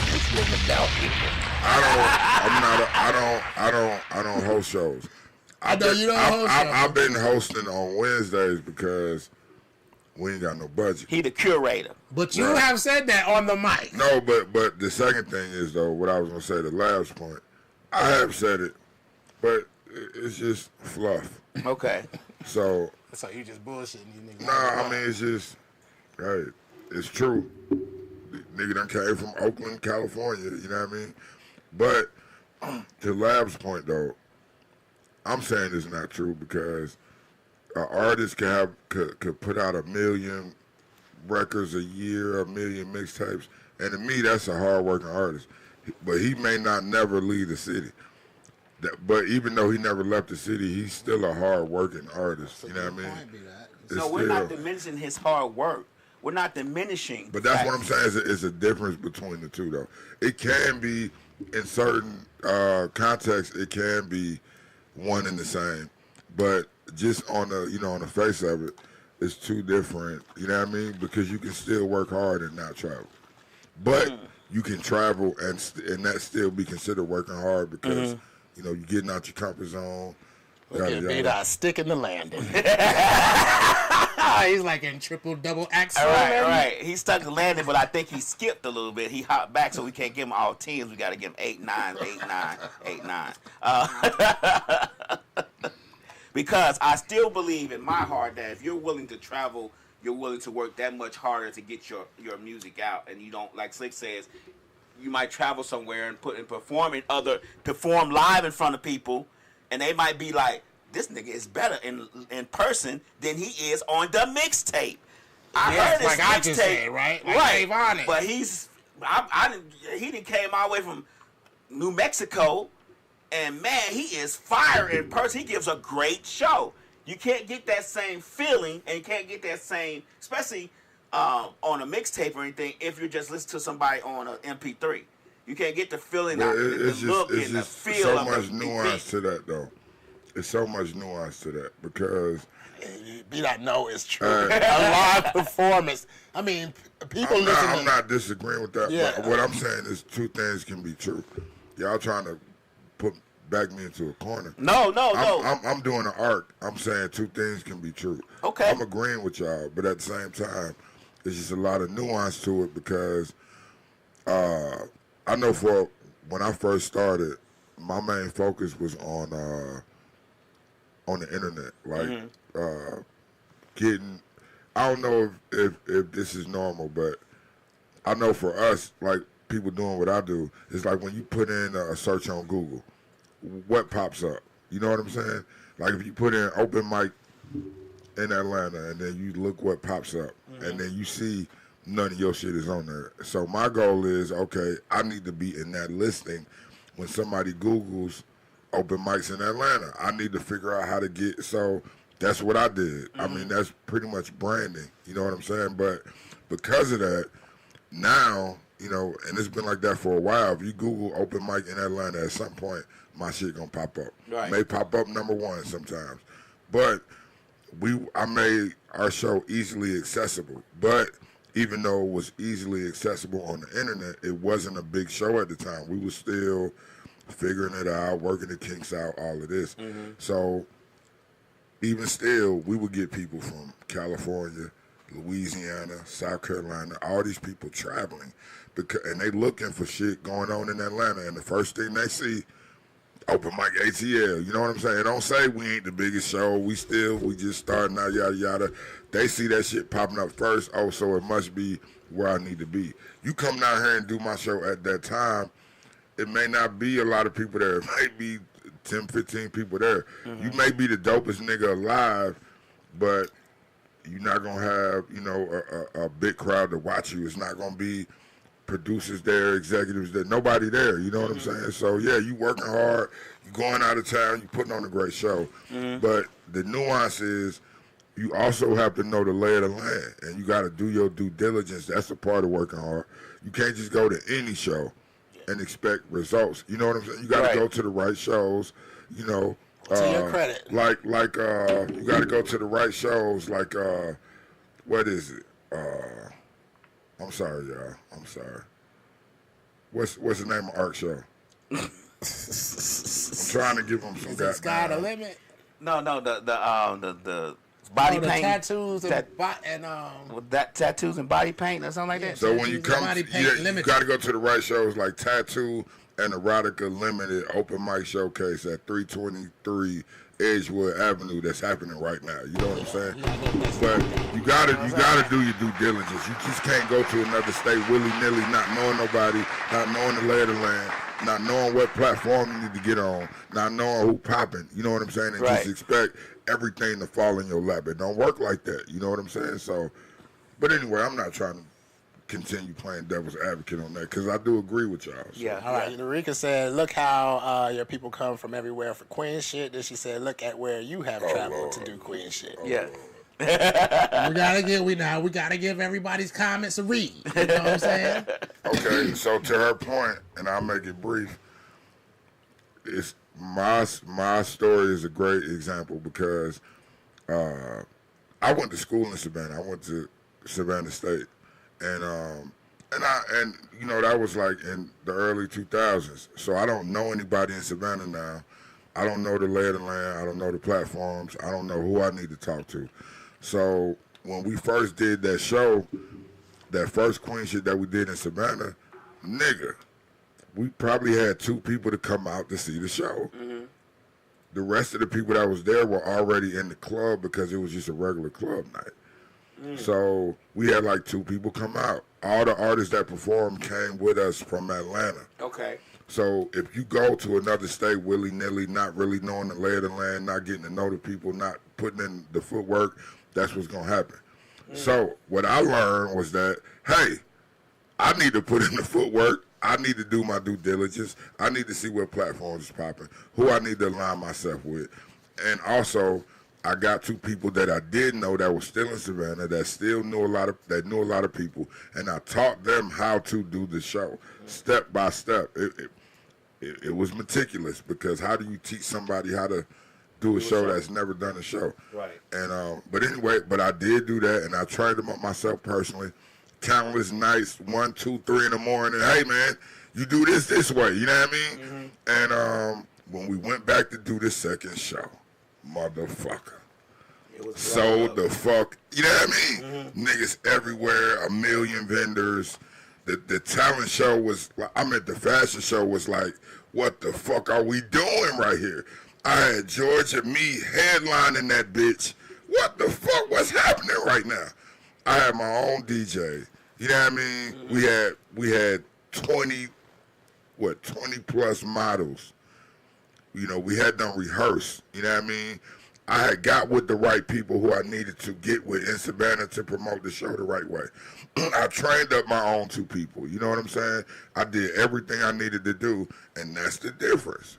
Speaker 3: don't host shows.
Speaker 4: I know you don't host shows.
Speaker 3: I've been hosting on Wednesdays because we ain't got no budget.
Speaker 2: He the curator.
Speaker 4: But you have said that on the mic.
Speaker 3: No, but the second thing is though, what I was gonna say, the last point. I have said it, but it's just fluff.
Speaker 2: Okay.
Speaker 3: So
Speaker 4: you just bullshitting you niggas.
Speaker 3: nah, I mean it's just, hey, it's true. The nigga done came from Oakland, California, you know what I mean? But to Lab's point though, I'm saying it's not true because an artist could put out 1 million records a year, 1 million mixtapes, and to me that's a hard-working artist. But he may not never leave the city. But even though he never left the city, he's still a hard-working artist. You know what I mean?
Speaker 2: So we're not diminishing his hard work. We're not diminishing.
Speaker 3: But that's what I'm saying is a difference between the two, though. It can be, in certain contexts, it can be one and the same. But just on the face of it, it's two different. You know what I mean? Because you can still work hard and not travel, but you can travel and that still be considered working hard because you're getting out your comfort zone.
Speaker 4: Stick in the landing. He's like in triple double axel.
Speaker 2: Right. He stuck the landing, but I think he skipped a little bit. He hopped back, so we can't give him all 10s. We got to give him 8, 9, 8, 9, 8, 9. Because I still believe in my heart that if you're willing to travel, you're willing to work that much harder to get your music out, and you don't, like Slick says, you might travel somewhere and perform live in front of people, and they might be like, this nigga is better in person than he is on the mixtape. I heard this
Speaker 4: I just said, right? Like
Speaker 2: right. But he didn't came all the way from New Mexico, and man, he is fire in person. He gives a great show. You can't get that same feeling, and you can't get that same, especially on a mixtape or anything, if you're just listening to somebody on an MP3. You can't get the feeling, the look, and the feel of it.
Speaker 3: There's so much nuance to that, though. It's so much nuance to that because
Speaker 4: B-Dot know it's true. A live performance. I mean, people listen.
Speaker 3: I'm not disagreeing with that.
Speaker 4: Yeah.
Speaker 3: But what I'm saying is two things can be true. Y'all trying to back me into a corner.
Speaker 2: No.
Speaker 3: I'm doing an arc. I'm saying two things can be true.
Speaker 2: Okay.
Speaker 3: I'm agreeing with y'all, but at the same time, there's just a lot of nuance to it because I know for when I first started, my main focus was on the internet, like getting. I don't know if this is normal, but I know for us, like people doing what I do, it's like when you put in a search on Google, what pops up? You know what I'm saying? Like if you put in open mic in Atlanta and then you look what pops up, and then you see none of your shit is on there. So my goal is, okay, I need to be in that listing when somebody Googles open mics in Atlanta. I need to figure out how to get, so that's what I did. I mean, that's pretty much branding, you know what I'm saying? But because of that, now, you know, and it's been like that for a while. If you Google open mic in Atlanta, at some point, my shit gonna pop up.
Speaker 2: Right.
Speaker 3: May pop up number one sometimes, but I made our show easily accessible. But even though it was easily accessible on the internet, it wasn't a big show at the time. We were still figuring it out, working the kinks out, all of this. So even still, we would get people from California, Louisiana, South Carolina, all these people traveling, and they looking for shit going on in Atlanta, and the first thing they see, open mic ATL. You know what I'm saying? They don't say we ain't the biggest show. We just starting out, yada, yada. They see that shit popping up first. Oh, so it must be where I need to be. You come down here and do my show at that time, it may not be a lot of people there. It might be 10, 15 people there. You may be the dopest nigga alive, but you're not going to have, you know, a big crowd to watch you. It's not going to be producers there, executives there, nobody there, you know what I'm saying? So, yeah, you working hard, you going out of town, you putting on a great show. But the nuance is you also have to know the lay of the land, and you got to do your due diligence. That's a part of working hard. You can't just go to any show and expect results. You know what I'm saying? You got to go to the right shows, you know.
Speaker 4: To your credit.
Speaker 3: Like you got to go to the right shows, like, what is it? I'm sorry, y'all. I'm sorry. What's the name of ARC show? I'm trying to give them some.
Speaker 4: Is it Sky the Limit?
Speaker 2: No, the body
Speaker 4: the
Speaker 2: paint,
Speaker 4: tattoos
Speaker 2: with that tattoos and body paint or something like that.
Speaker 3: So when you come, you got to go to the right shows like Tattoo and Erotica Limited Open Mic Showcase at 323 Edgewood Avenue. That's happening right now. You know what I'm saying? But you gotta do your due diligence. You just can't go to another state willy nilly, not knowing nobody, not knowing the lay of the land, not knowing what platform you need to get on, not knowing who popping. You know what I'm saying? And just expect everything to fall in your lap. It don't work like that. You know what I'm saying? So, but anyway, I'm not trying to continue playing devil's advocate on that because I do agree with y'all. So.
Speaker 2: Yeah.
Speaker 4: All right. Eureka said, look how your people come from everywhere for Queen shit. Then she said, look at where you have traveled to do Queen shit.
Speaker 2: Yeah.
Speaker 4: we gotta give everybody's comments a read. You know what I'm saying?
Speaker 3: Okay, so to her point, and I'll make it brief, it's my story is a great example because I went to school in Savannah. I went to Savannah State. And you know, that was like in the early 2000s. So I don't know anybody in Savannah now. I don't know the lay of the land. I don't know the platforms. I don't know who I need to talk to. So when we first did that show, that first Queen shit that we did in Savannah, nigga, we probably had 2 people to come out to see the show. The rest of the people that was there were already in the club because it was just a regular club night. So we had like 2 people come out. All the artists that performed came with us from Atlanta.
Speaker 2: Okay.
Speaker 3: So if you go to another state willy-nilly, not really knowing the lay of the land, not getting to know the people, not putting in the footwork, that's what's going to happen. So what I learned was that, hey, I need to put in the footwork. I need to do my due diligence. I need to see what platforms is popping, who I need to align myself with. And also, I got 2 people that I did know that were still in Savannah that still knew a lot of people, and I taught them how to do the show step by step. It was meticulous because how do you teach somebody how to do a show that's never done a show?
Speaker 2: Right.
Speaker 3: And but anyway, I did do that, and I trained them up myself personally. Countless nights, 1, 2, 3 in the morning. Hey man, you do this way. You know what I mean? And when we went back to do the second show, motherfucker. So the fuck, you know what I mean? Niggas everywhere, a million vendors. The talent show was, the fashion show was like, what the fuck are we doing right here? I had Georgia Me headlining that bitch. What the fuck was happening right now? I had my own DJ. You know what I mean? We had 20 plus models. You know, we had them rehearse. You know what I mean? I had got with the right people who I needed to get with in Savannah to promote the show the right way. I trained up my own 2 people. You know what I'm saying? I did everything I needed to do, and that's the difference.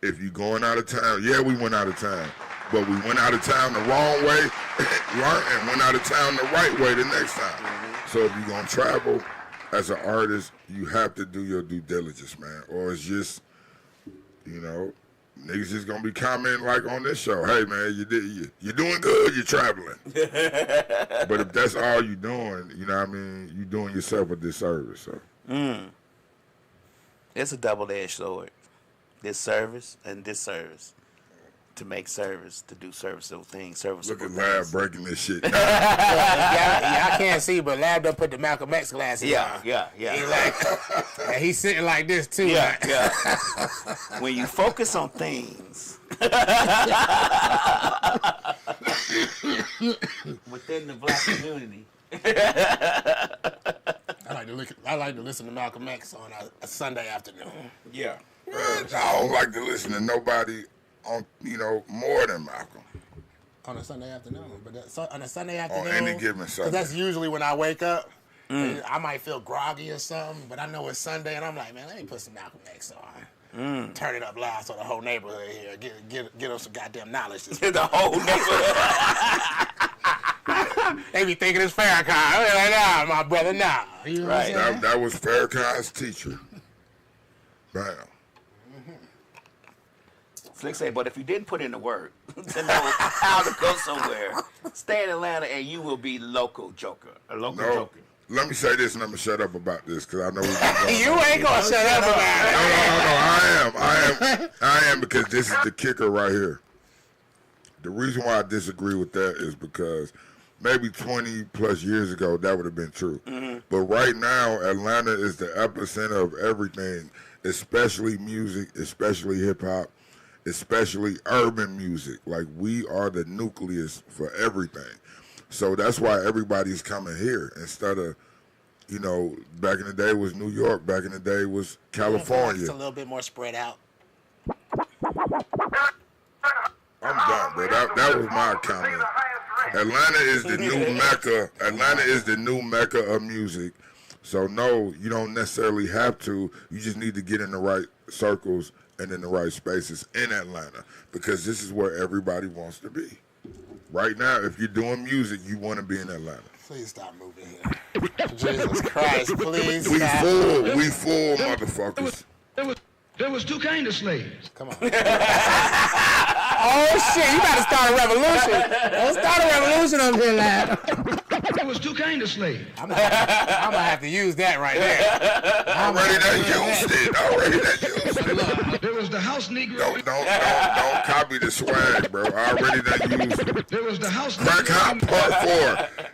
Speaker 3: If you're going out of town, yeah, we went out of town, but we went out of town the wrong way, and went out of town the right way the next time. So if you're going to travel, as an artist, you have to do your due diligence, man, or it's just, you know, niggas just gonna be commenting like on this show. Hey, man, you're doing good. You're traveling. But if that's all you're doing, you know what I mean, you're doing yourself a disservice. So.
Speaker 2: It's a double-edged sword. Disservice and disservice. To make service, to do serviceable things,
Speaker 3: Look
Speaker 2: serviceable
Speaker 3: at
Speaker 2: things.
Speaker 3: Lab breaking this shit down.
Speaker 4: Yeah, I can't see, but Lab done put the Malcolm X glasses on.
Speaker 2: Yeah.
Speaker 4: He like, and he's sitting like this too.
Speaker 2: Yeah,
Speaker 4: like.
Speaker 2: yeah. When you focus on things within the black community.
Speaker 4: I like to listen to Malcolm X on a Sunday afternoon.
Speaker 2: Yeah.
Speaker 3: I don't like to listen to nobody on, you know, more than Malcolm.
Speaker 4: On a Sunday afternoon, but on a Sunday afternoon,
Speaker 3: On any given Sunday.
Speaker 4: because that's usually when I wake up. And I might feel groggy or something, but I know it's Sunday, and I'm like, man, let me put some Malcolm X on. Turn it up loud so the whole neighborhood here get them some goddamn knowledge.
Speaker 2: The whole neighborhood.
Speaker 4: They be thinking it's Farrakhan. I'm like, nah, my brother, nah. You know what I'm
Speaker 2: Right.
Speaker 4: saying?
Speaker 3: That was Farrakhan's teacher. Bam.
Speaker 2: Slick say, but if you didn't put in the work to know how to go somewhere, stay in Atlanta and you will be local joker. A local
Speaker 3: No.
Speaker 2: joker.
Speaker 3: Let me say this, and I'm gonna shut up about this because I know we've been going
Speaker 4: You
Speaker 3: on.
Speaker 4: ain't gonna shut up about it.
Speaker 3: No, I am because this is the kicker right here. The reason why I disagree with that is because maybe 20 plus years ago that would have been true. But right now, Atlanta is the epicenter of everything, especially music, especially hip hop, especially urban music. Like, we are the nucleus for everything. So that's why everybody's coming here instead of, you know, back in the day was New York, back in the day was California.
Speaker 4: It's a little bit more spread out.
Speaker 3: I'm done, bro. That was my comment. Atlanta is the new Mecca. Atlanta is the new Mecca of music. So no, you don't necessarily have to. You just need to get in the right circles and in the right spaces in Atlanta, because this is where everybody wants to be. Right now, if you're doing music, you want to be in Atlanta.
Speaker 4: Please stop moving here. Jesus Christ, please
Speaker 3: We
Speaker 4: stop.
Speaker 3: full, motherfuckers.
Speaker 5: There was two kinds of slaves.
Speaker 4: Come on. Oh shit, you gotta start a revolution. Don't start a revolution up here, lad.
Speaker 5: There was two kinds of slaves.
Speaker 4: I'm gonna have to use that right there.
Speaker 3: Already that used it.
Speaker 5: There was the house Negro.
Speaker 3: Don't copy the swag, bro. I already done used it.
Speaker 5: There was the house
Speaker 3: Crack Hot
Speaker 5: Negro.
Speaker 3: Part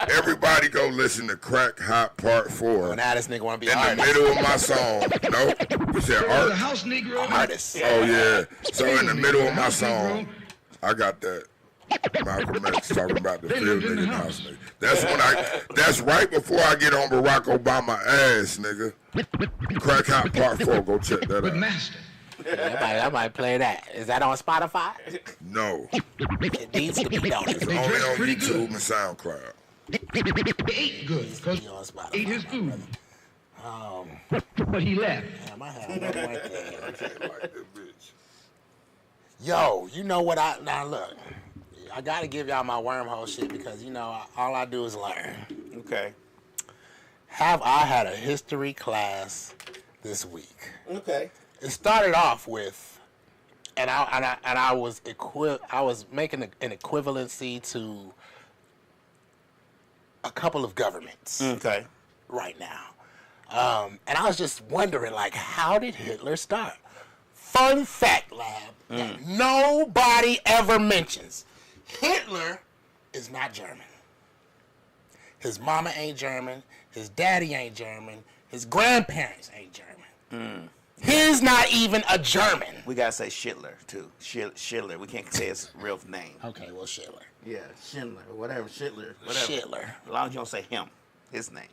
Speaker 3: 4. Everybody go listen to Crack Hot Part 4.
Speaker 4: Now this nigga wanna be
Speaker 3: In
Speaker 4: an
Speaker 3: the
Speaker 4: artist.
Speaker 3: middle of my song. No? You said
Speaker 5: There was the
Speaker 3: art?
Speaker 5: house Negro.
Speaker 4: Artist.
Speaker 3: Oh, yeah. So in the middle of my song, I got that Malcolm X talking about the
Speaker 5: They
Speaker 3: field
Speaker 5: lived in
Speaker 3: nigga
Speaker 5: the
Speaker 3: and
Speaker 5: house.
Speaker 3: house nigga. That's right before I get on Barack Obama ass, nigga. Crack Hot Part 4. Go check that
Speaker 5: But
Speaker 3: out.
Speaker 5: master,
Speaker 4: I might play that. Is that on Spotify?
Speaker 3: No.
Speaker 4: It needs to be on
Speaker 3: It's
Speaker 4: it.
Speaker 3: only
Speaker 5: dressed
Speaker 3: on
Speaker 5: pretty
Speaker 3: YouTube
Speaker 5: good.
Speaker 3: and SoundCloud.
Speaker 5: he ate good because
Speaker 4: Be on Spotify.
Speaker 5: he ate his food.
Speaker 4: Um,
Speaker 5: But he left.
Speaker 4: damn, I have that right there.
Speaker 3: Like that bitch.
Speaker 4: Yo, you know what now look. I gotta give y'all my wormhole shit because you know all I do is learn.
Speaker 2: Okay.
Speaker 4: Have I had a history class this week?
Speaker 2: Okay.
Speaker 4: It started off with, I was making an equivalency to a couple of governments
Speaker 2: Okay.
Speaker 4: right now, and I was just wondering, like, how did Hitler start? Fun fact, lab, that nobody ever mentions: Hitler is not German. His mama ain't German. His daddy ain't German. His grandparents ain't German. He's not even a German.
Speaker 2: We gotta say Schindler too. Schindler. We can't say his real name.
Speaker 4: Okay, well, Hitler.
Speaker 2: Yeah, Schindler or whatever. Schindler. Whatever.
Speaker 4: Hitler.
Speaker 2: As long as you don't say him, his name.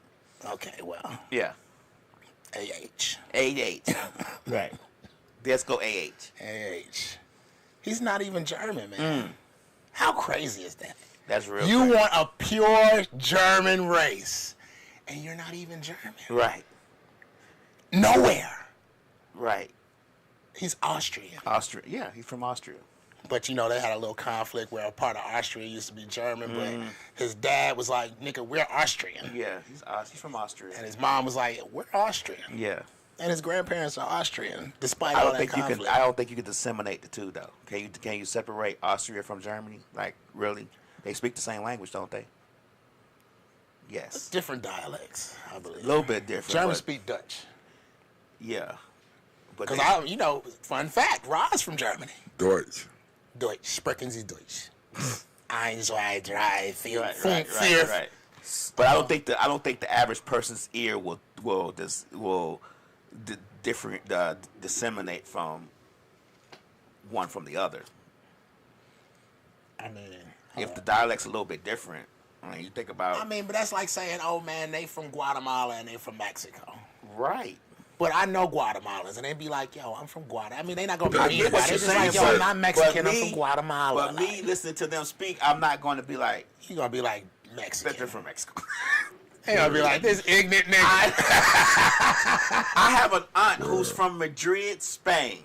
Speaker 4: Okay, well,
Speaker 2: Yeah.
Speaker 4: AH.
Speaker 2: AH. Right. Let's go AH.
Speaker 4: AH. He's not even German, man. How crazy is that?
Speaker 2: That's real.
Speaker 4: You
Speaker 2: crazy.
Speaker 4: want a pure German race, and you're not even German.
Speaker 2: Right.
Speaker 4: Nowhere.
Speaker 2: Right.
Speaker 4: He's Austrian.
Speaker 2: Austria. Yeah, he's from Austria.
Speaker 4: But, you know, they had a little conflict where a part of Austria used to be German, but his dad was like, nigga, we're Austrian.
Speaker 2: Yeah, he's from Austria.
Speaker 4: And his mom was like, we're Austrian.
Speaker 2: Yeah.
Speaker 4: And his grandparents are Austrian, despite
Speaker 2: I
Speaker 4: all
Speaker 2: don't
Speaker 4: that
Speaker 2: think
Speaker 4: conflict.
Speaker 2: you can. I don't think you can disseminate the two though. Can you separate Austria from Germany? Like really, they speak the same language, don't they? Yes.
Speaker 4: Different dialects, I believe.
Speaker 2: A little bit different.
Speaker 4: Germans
Speaker 2: but,
Speaker 4: speak Dutch.
Speaker 2: Yeah. But
Speaker 4: Because you know, fun fact, Rod's from Germany.
Speaker 3: Deutsch.
Speaker 4: Deutsch, sprechen Sie Deutsch. 1, 2, 3, 4,
Speaker 2: right,
Speaker 4: 5,
Speaker 2: right. But I don't think the average person's ear will disseminate from one from the other.
Speaker 4: I mean,
Speaker 2: If the dialect's a little bit different, I mean, you think about
Speaker 4: but that's like saying, oh man, they from Guatemala and they from Mexico.
Speaker 2: right.
Speaker 4: But I know Guatemalans, and they be like, yo, I'm from Guatemala. I mean, they not going to
Speaker 3: I
Speaker 4: be
Speaker 3: get
Speaker 4: mean
Speaker 3: what
Speaker 4: about it.
Speaker 3: you're
Speaker 4: It's just
Speaker 3: saying,
Speaker 4: like, yo,
Speaker 3: but-
Speaker 4: I'm not Mexican,
Speaker 2: but
Speaker 4: I'm
Speaker 2: me-
Speaker 4: from Guatemala.
Speaker 2: But me listening to them speak, I'm not going to be like
Speaker 4: You going to be like Mexican.
Speaker 2: they're from Mexico.
Speaker 4: They going to be like, this ignorant nigga.
Speaker 2: I have an aunt who's from Madrid, Spain.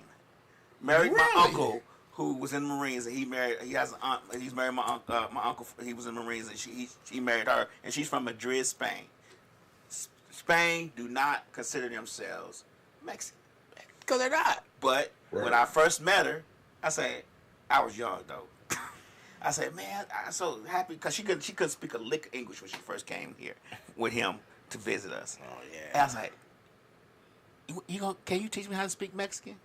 Speaker 2: Married my
Speaker 4: Really?
Speaker 2: uncle who was in the Marines, and he has an aunt. He's married my uncle. He was in the Marines, and he married her, and she's from Madrid, Spain. Spain do not consider themselves Mexican,
Speaker 4: Because they're not.
Speaker 2: but
Speaker 3: Right.
Speaker 2: when I first met her, I said I was young though. I said, man, I'm so happy because she couldn't speak a lick of English when she first came here with him to visit us.
Speaker 4: Oh, yeah.
Speaker 2: And I was like, can you teach me how to speak Mexican?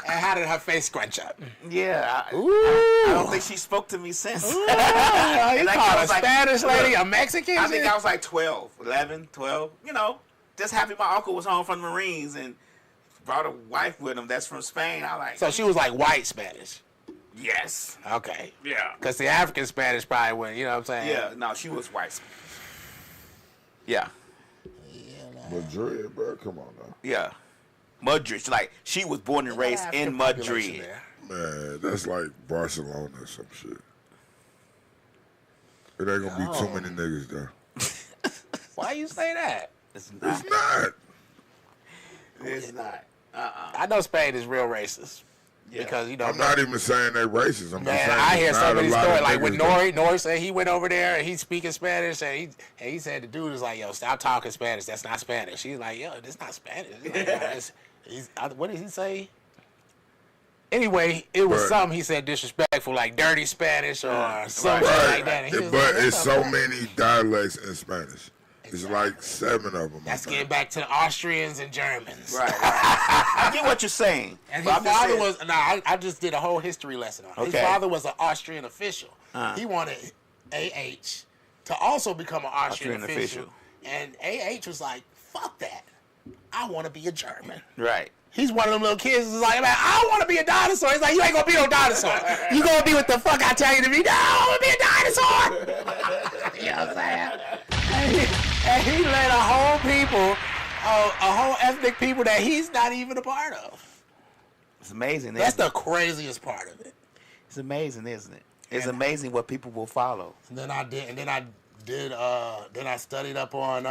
Speaker 4: And how did her face scrunch up?
Speaker 2: Yeah. I don't think she spoke to me since.
Speaker 4: You
Speaker 2: And I
Speaker 4: call a
Speaker 2: was like,
Speaker 4: Spanish lady
Speaker 2: look,
Speaker 4: a Mexican?
Speaker 2: I think I was like 12, 11, 12. You know, just happy my uncle was home from the Marines and brought a wife with him that's from Spain. I like,
Speaker 4: So she was like white Spanish.
Speaker 2: yes.
Speaker 4: Okay.
Speaker 2: Yeah.
Speaker 4: Because the African Spanish probably wouldn't, you know what I'm saying?
Speaker 2: Yeah, no, she was white. Yeah.
Speaker 3: Madrid, bro. Come on now.
Speaker 2: Yeah. Madrid. She was born and raised in Madrid.
Speaker 3: Man, that's like Barcelona or some shit. It ain't gonna be too many niggas there.
Speaker 4: Why you say that?
Speaker 2: It's not.
Speaker 3: It's not.
Speaker 2: It's not.
Speaker 4: I know Spain is real racist.
Speaker 2: Yeah.
Speaker 4: Because, you know,
Speaker 3: I'm not even saying they racist. I'm just
Speaker 4: man,
Speaker 3: saying
Speaker 4: I hear
Speaker 3: there's
Speaker 4: so
Speaker 3: not a
Speaker 4: many
Speaker 3: lot of
Speaker 4: stories. Like with
Speaker 3: niggas there.
Speaker 4: Nori said he went over there and he's speaking Spanish and he said the dude was like, yo, stop talking Spanish. That's not Spanish. He's like, yo, this not Spanish. He's like, what did he say? Anyway, it was
Speaker 3: But-
Speaker 4: something he said disrespectful, like dirty Spanish or something
Speaker 3: Right.
Speaker 4: like that. And he was
Speaker 3: But
Speaker 4: like,
Speaker 3: it's
Speaker 4: "What
Speaker 3: so
Speaker 4: the fuck?"
Speaker 3: many dialects in Spanish. It's like 7 of them.
Speaker 4: That's getting back to the Austrians and Germans.
Speaker 2: Right. I get what you're saying.
Speaker 4: And
Speaker 2: but
Speaker 4: his
Speaker 2: I'm just
Speaker 4: father
Speaker 2: saying-
Speaker 4: was, I just did a whole history lesson on it. His
Speaker 2: Okay.
Speaker 4: father was an Austrian official. He wanted AH to also become an Austrian official. And AH was like, fuck that. I want to be a German.
Speaker 2: Right.
Speaker 4: He's one of them little kids who's like, man, I want to be a dinosaur. He's like, you ain't going to be no dinosaur. You going to be what the fuck I tell you to be. No, I want to be a dinosaur. You know what I'm saying? And he led a whole people, a whole ethnic people that he's not even a part of.
Speaker 2: It's amazing.
Speaker 4: That's
Speaker 2: isn't
Speaker 4: the craziest part of it.
Speaker 2: it? It's amazing, isn't it? It's amazing what people will follow.
Speaker 4: And then I studied up on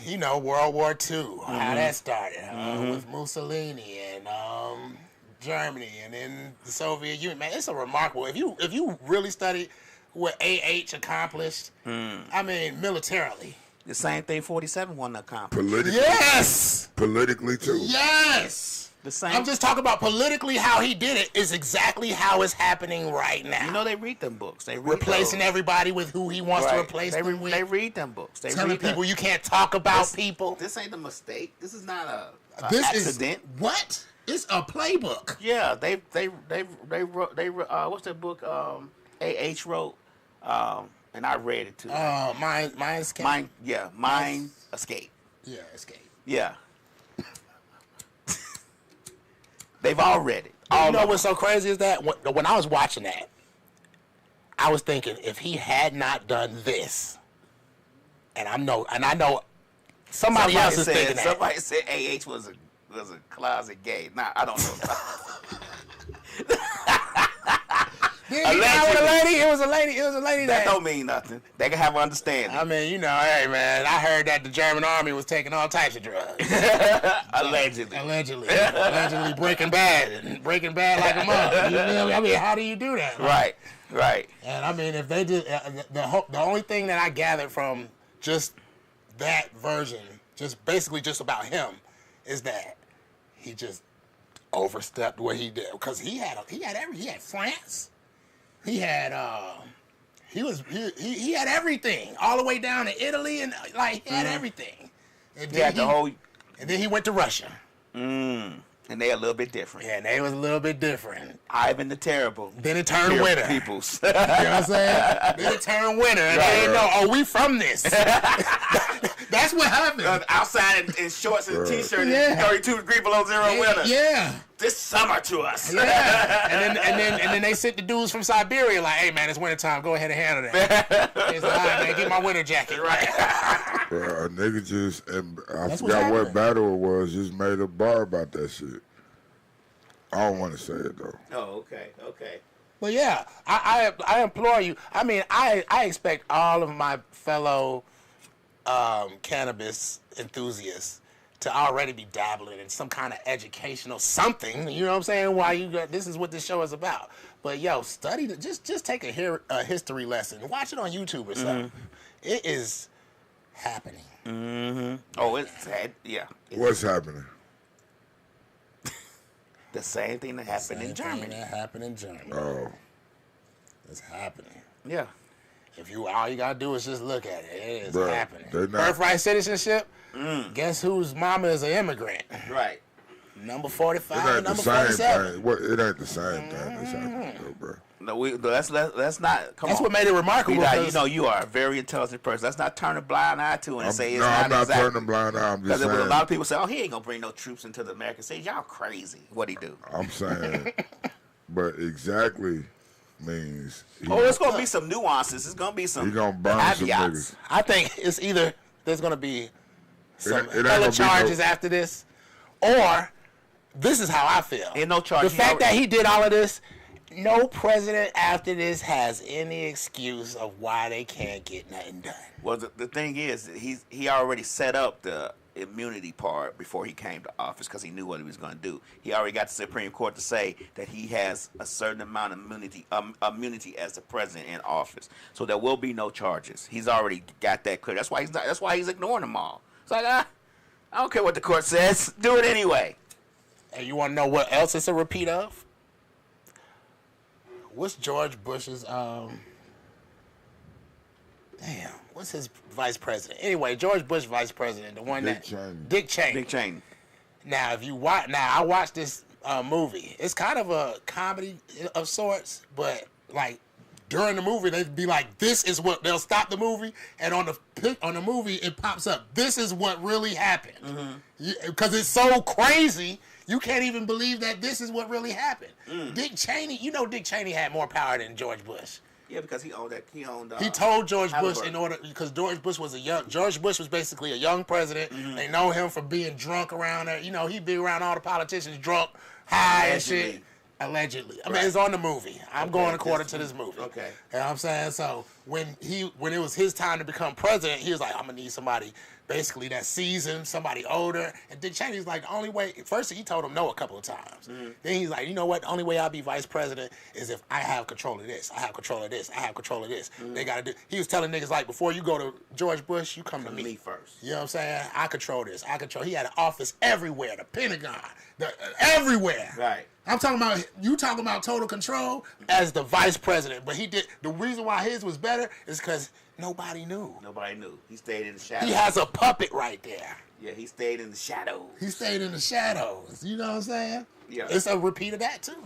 Speaker 4: you know, World War II, how that started with Mussolini and Germany and then the Soviet Union. Man, it's a remarkable. If you really study what AH accomplished, I mean, militarily.
Speaker 2: The same thing 47 wanted to accomplish.
Speaker 3: Politically,
Speaker 4: Yes.
Speaker 3: politically too.
Speaker 4: Yes.
Speaker 2: The same.
Speaker 4: I'm just talking about politically how he did it is exactly how it's happening right now.
Speaker 2: You know they read them books. They read
Speaker 4: replacing
Speaker 2: those.
Speaker 4: everybody with who he wants to replace
Speaker 2: they,
Speaker 4: them with.
Speaker 2: They read them books. They
Speaker 4: Telling
Speaker 2: read them.
Speaker 4: people you can't talk about
Speaker 2: This-
Speaker 4: people.
Speaker 2: This ain't a mistake. This is not a
Speaker 4: This
Speaker 2: accident.
Speaker 4: is what? It's a playbook.
Speaker 2: Yeah, they wrote what's that book AH wrote and I read it too.
Speaker 4: Mind escape.
Speaker 2: Mind Escape.
Speaker 4: Yeah, escape.
Speaker 2: Yeah. They've all read it.
Speaker 4: You know what's so crazy is that when I was watching that, I was thinking if he had not done this, and I know somebody else is thinking that.
Speaker 2: Somebody said AH was a closet gay. Nah, I don't know.
Speaker 4: Did he get out with a lady? It was a lady. It was a lady
Speaker 2: That don't mean nothing. They can have an understanding.
Speaker 4: I mean, you know, hey man, I heard that the German army was taking all types of drugs.
Speaker 2: Allegedly.
Speaker 4: Allegedly Breaking Bad like a mother. You feel me? I mean, how do you do that?
Speaker 2: Right.
Speaker 4: And I mean, if they did, the only thing that I gathered from just that version, just basically just about him, is that he just overstepped what he did, because he had France, he had he had everything all the way down to Italy, and like he had everything. And then he went to Russia.
Speaker 2: And they a little bit different.
Speaker 4: Yeah, and they was a little bit different.
Speaker 2: Ivan the Terrible.
Speaker 4: Then it turned winter.
Speaker 2: Peoples.
Speaker 4: You know what I'm saying? Then it turned winter, and they didn't know, oh, we from this. That's what happened.
Speaker 2: Outside in shorts and t-shirt,
Speaker 4: Yeah.
Speaker 2: 32 degrees below zero winter.
Speaker 4: Yeah.
Speaker 2: This summer to us.
Speaker 4: Yeah. And then they sent the dudes from Siberia like, hey man, it's wintertime, go ahead and handle that. He's like, all right, man, get my winter jacket. Right.
Speaker 3: Bro, a nigga just, and I
Speaker 4: That's
Speaker 3: forgot
Speaker 4: what's
Speaker 3: what battle it was, just made a bar about that shit. I don't want to say it though.
Speaker 2: Oh, okay.
Speaker 4: Well, yeah, I implore you. I mean, I expect all of my fellow cannabis enthusiasts to already be dabbling in some kind of educational something. You know what I'm saying? Why you got, this is what this show is about. But yo, study, just take a history lesson. Watch it on YouTube or something. It is happening.
Speaker 2: Oh, it's sad. Yeah.
Speaker 3: What's happening?
Speaker 2: The same thing that happened in Germany.
Speaker 3: Oh.
Speaker 4: It's happening.
Speaker 2: Yeah.
Speaker 4: If you all you gotta do is just look at it. It is
Speaker 3: Bruh,
Speaker 4: happening.
Speaker 3: they not-
Speaker 4: Birthright citizenship. Guess whose mama is an immigrant?
Speaker 2: Right.
Speaker 4: Number
Speaker 3: It
Speaker 4: 45
Speaker 3: ain't
Speaker 4: and
Speaker 3: the
Speaker 4: number
Speaker 3: same
Speaker 4: 47.
Speaker 3: thing. It ain't the same thing that's happening though, bro.
Speaker 2: No, that's not. Come
Speaker 4: That's
Speaker 2: on.
Speaker 4: what made it remarkable.
Speaker 2: You know, you are a very intelligent person. Let's not turn a blind eye to it and say it's not
Speaker 3: I'm not
Speaker 2: exactly.
Speaker 3: turning a blind eye. I'm just
Speaker 2: Because a
Speaker 3: saying.
Speaker 2: lot of people say, "Oh, he ain't gonna bring no troops into the American states." Y'all crazy. What'd he do?
Speaker 3: I'm saying, but exactly means
Speaker 2: It's gonna be some nuances. It's gonna be some.
Speaker 3: he gonna burn some
Speaker 2: caveats.
Speaker 3: niggas.
Speaker 4: I think it's either there's gonna be some
Speaker 3: it ain't
Speaker 4: hella
Speaker 3: gonna be
Speaker 4: charges
Speaker 3: no-
Speaker 4: after this, or this is how I feel.
Speaker 2: Ain't no charge.
Speaker 4: The fact that he did all of this, no president after this has any excuse of why they can't get nothing done.
Speaker 2: Well, the thing is, he already set up the immunity part before he came to office because he knew what he was going to do. He already got the Supreme Court to say that he has a certain amount of immunity as the president in office. So there will be no charges. He's already got that clear. That's why he's ignoring them all. It's like, I don't care what the court says. Do it anyway.
Speaker 4: And you want to know what else it's a repeat of? What's George Bush's what's his vice president? Anyway, George Bush vice president, the one
Speaker 3: Dick Cheney.
Speaker 4: Dick Cheney.
Speaker 2: Dick Cheney.
Speaker 4: Now, if you watch, I watched this movie. It's kind of a comedy of sorts, but like during the movie, they'd be like, "This is what." They'll stop the movie, and on the movie, it pops up. This is what really happened, because it's so crazy. You can't even believe that this is what really happened. Dick Cheney, Dick Cheney had more power than George Bush.
Speaker 2: Yeah, because he owned that. He
Speaker 4: told George Bush
Speaker 2: Halliburton.
Speaker 4: because George Bush was George Bush was basically a young president. They know him for being drunk around there. He'd be around all the politicians drunk, high and shit. Allegedly. I mean, it's on the movie. I'm going according to this movie.
Speaker 2: Okay.
Speaker 4: You know what I'm saying? So when it was his time to become president, he was like, I'm going to need somebody basically that's seasoned, somebody older. And Dick Cheney's like, the only way, first he told him no a couple of times. Then he's like, you know what? The only way I'll be vice president is if I have control of this. I have control of this. I have control of this. They got to do, he was telling niggas like, before you go to George Bush, you come to me
Speaker 2: first.
Speaker 4: You know what I'm saying? I control this. He had an office everywhere, the Pentagon, everywhere.
Speaker 2: Right.
Speaker 4: I'm talking about, you talking about total control as the vice president. But the reason why his was better is because nobody knew.
Speaker 2: Nobody knew. He stayed in the shadows.
Speaker 4: He has a puppet right there.
Speaker 2: Yeah, he stayed in the shadows.
Speaker 4: He stayed in the shadows. You know what I'm saying?
Speaker 2: Yeah.
Speaker 4: It's a repeat of that, too.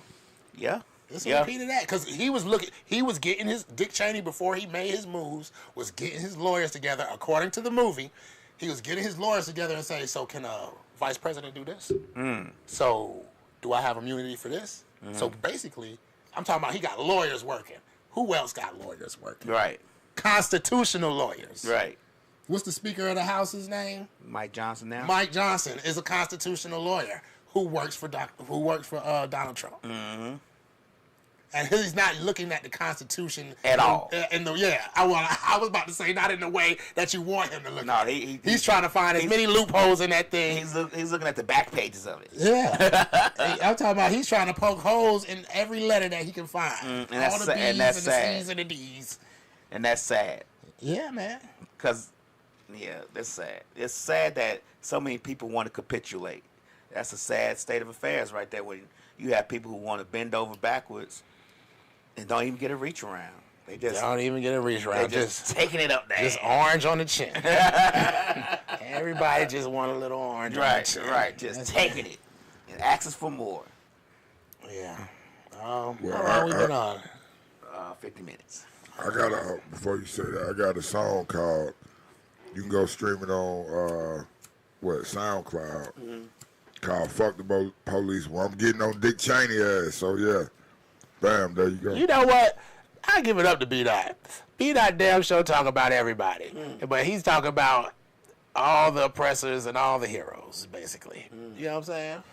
Speaker 2: Yeah.
Speaker 4: It's a repeat of that. Because he was getting his, Dick Cheney, before he made his moves, was getting his lawyers together, according to the movie. He was getting his lawyers together and saying, so can a vice president do this? So do I have immunity for this? So basically, I'm talking about he got lawyers working. Who else got lawyers working?
Speaker 2: Right.
Speaker 4: Constitutional lawyers.
Speaker 2: Right.
Speaker 4: What's the Speaker of the House's name?
Speaker 2: Mike Johnson now.
Speaker 4: Mike Johnson is a constitutional lawyer who works for Donald Trump. And he's not looking at the Constitution
Speaker 2: At all.
Speaker 4: I was about to say not in the way that you want him to look.
Speaker 2: No,
Speaker 4: at it. He's trying to find as many loopholes in that thing.
Speaker 2: He's looking at the back pages of it.
Speaker 4: Yeah, I'm talking about he's trying to poke holes in every letter that he can find.
Speaker 2: And
Speaker 4: All
Speaker 2: that's
Speaker 4: the B's
Speaker 2: and that's
Speaker 4: and
Speaker 2: sad.
Speaker 4: the C's and the D's.
Speaker 2: And that's sad.
Speaker 4: Yeah, man.
Speaker 2: Cause, that's sad. It's sad that so many people want to capitulate. That's a sad state of affairs right there. When you have people who want to bend over backwards and don't even get a reach around. They
Speaker 4: Don't even get a reach
Speaker 2: They're
Speaker 4: around.
Speaker 2: just taking it up there.
Speaker 4: Just orange on the chin. Everybody just want a little orange on the chin.
Speaker 2: Right. Just taking it and asking for more.
Speaker 4: Yeah. How long we been on?
Speaker 2: 50 minutes.
Speaker 3: I got before you say that, I got a song called, you can go stream it on, SoundCloud, called Fuck the Police. Well, I'm getting on Dick Cheney ass, so yeah. Bam, there you go.
Speaker 4: You know what? I give it up to B-Dot. B-Dot damn sure talk about everybody. But he's talking about all the oppressors and all the heroes, basically. You know what I'm saying?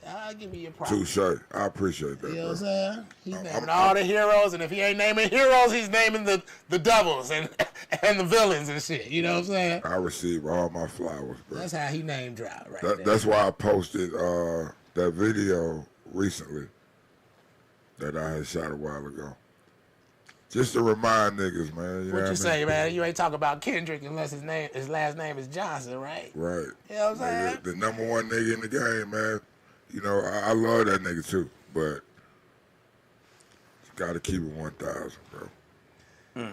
Speaker 4: I'll give you your props.
Speaker 3: Touche. I appreciate that,
Speaker 4: You know what I'm
Speaker 3: bro.
Speaker 4: saying? He's naming all the heroes, and if he ain't naming heroes, he's naming the devils and the villains and shit. You know what I'm saying?
Speaker 3: I receive all my flowers, bro.
Speaker 4: That's how he name drop right there.
Speaker 3: That's why I posted that video recently that I had shot a while ago. Just to remind niggas, man. You know
Speaker 4: What you say,
Speaker 3: I mean?
Speaker 4: man? You ain't talking about Kendrick unless his last name is Johnson, right?
Speaker 3: Right.
Speaker 4: You know what I'm saying?
Speaker 3: Nigga, the number one nigga in the game, man. You know, I love that nigga too, but gotta keep it 1,000, bro.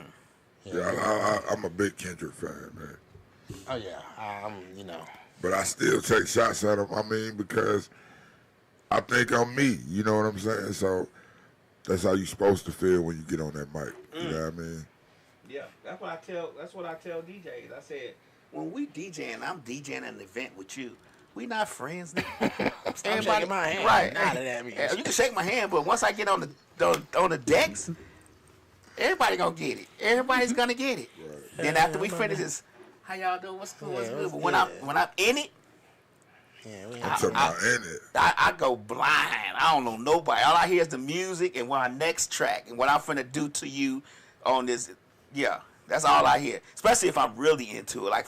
Speaker 3: Yeah, I'm a big Kendrick fan, man.
Speaker 4: Oh yeah, you know.
Speaker 3: But I still take shots at him. I mean, because I think I'm me. You know what I'm saying? So that's how you supposed to feel when you get on that mic. You know what I mean?
Speaker 2: Yeah, that's what I tell DJs. I said, when we DJing, I'm DJing an event with you. We not friends, nigga.
Speaker 4: I'm shaking my hand.
Speaker 2: Right.
Speaker 4: None of that means.
Speaker 2: You can shake my hand, but once I get on the decks, everybody gonna get it. Everybody's gonna get it. Right. Then after we finish this, how y'all doing? What's good? What's good? But when I'm in it,
Speaker 3: I'm talking about in it.
Speaker 2: I go blind. I don't know nobody. All I hear is the music and our next track and what I'm finna do to you on this. Yeah, that's all I hear. Especially if I'm really into it. Like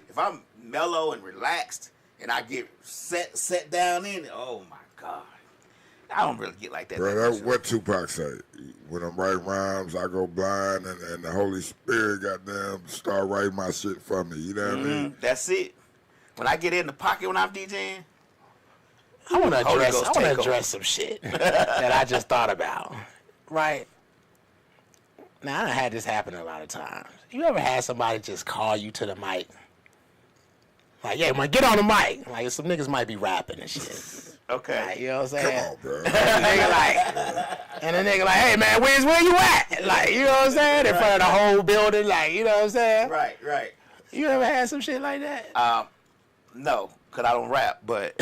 Speaker 2: if I'm mellow and relaxed and I get set down in it. Oh my God, I don't really get like that.
Speaker 3: Bro, that's what Tupac say. When I'm writing rhymes, I go blind, and the Holy Spirit, goddamn, start writing my shit for me. You know what I mean?
Speaker 2: That's it. When I get in the pocket when I'm DJing,
Speaker 4: I want to
Speaker 2: Holy
Speaker 4: address.
Speaker 2: Ghost
Speaker 4: I want to
Speaker 2: take
Speaker 4: address some shit that I just thought about. Right now, I done had this happen a lot of times. You ever had somebody just call you to the mic? Like, yeah, man, get on the mic. Like, some niggas might be rapping and shit.
Speaker 2: okay.
Speaker 4: Like, you know what I'm
Speaker 3: Come
Speaker 4: saying?
Speaker 3: on, bro.
Speaker 4: And the nigga like, hey man, where you at? Like, you know what I'm saying? In front of the whole building, like, you know what I'm saying?
Speaker 2: Right.
Speaker 4: You ever had some shit like that?
Speaker 2: No, cause I don't rap, but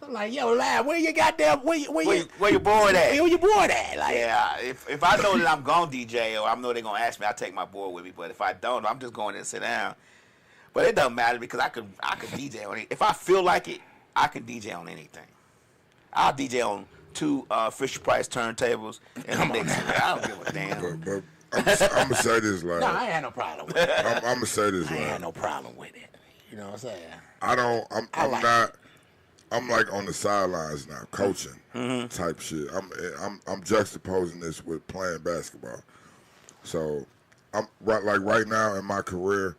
Speaker 4: Like, yo, lad, where you bored at?
Speaker 2: where you bored at?
Speaker 4: Where you bored at? Like,
Speaker 2: Yeah, if I know that I'm gonna DJ or I know they're gonna ask me, I take my board with me. But if I don't, I'm just going to sit down. But it doesn't matter because I could DJ on it. If I feel like it, I can DJ on anything. I'll DJ on 2 Fisher Price turntables and a mixer. I don't give a damn.
Speaker 3: But I'm gonna say this, like,
Speaker 4: no, I ain't had no problem with it.
Speaker 3: I'm gonna say this,
Speaker 4: I ain't had
Speaker 3: like,
Speaker 4: no problem with it. You know what I'm saying?
Speaker 3: I'm like on the sidelines now, coaching type shit. I'm juxtaposing this with playing basketball. So I'm right now in my career,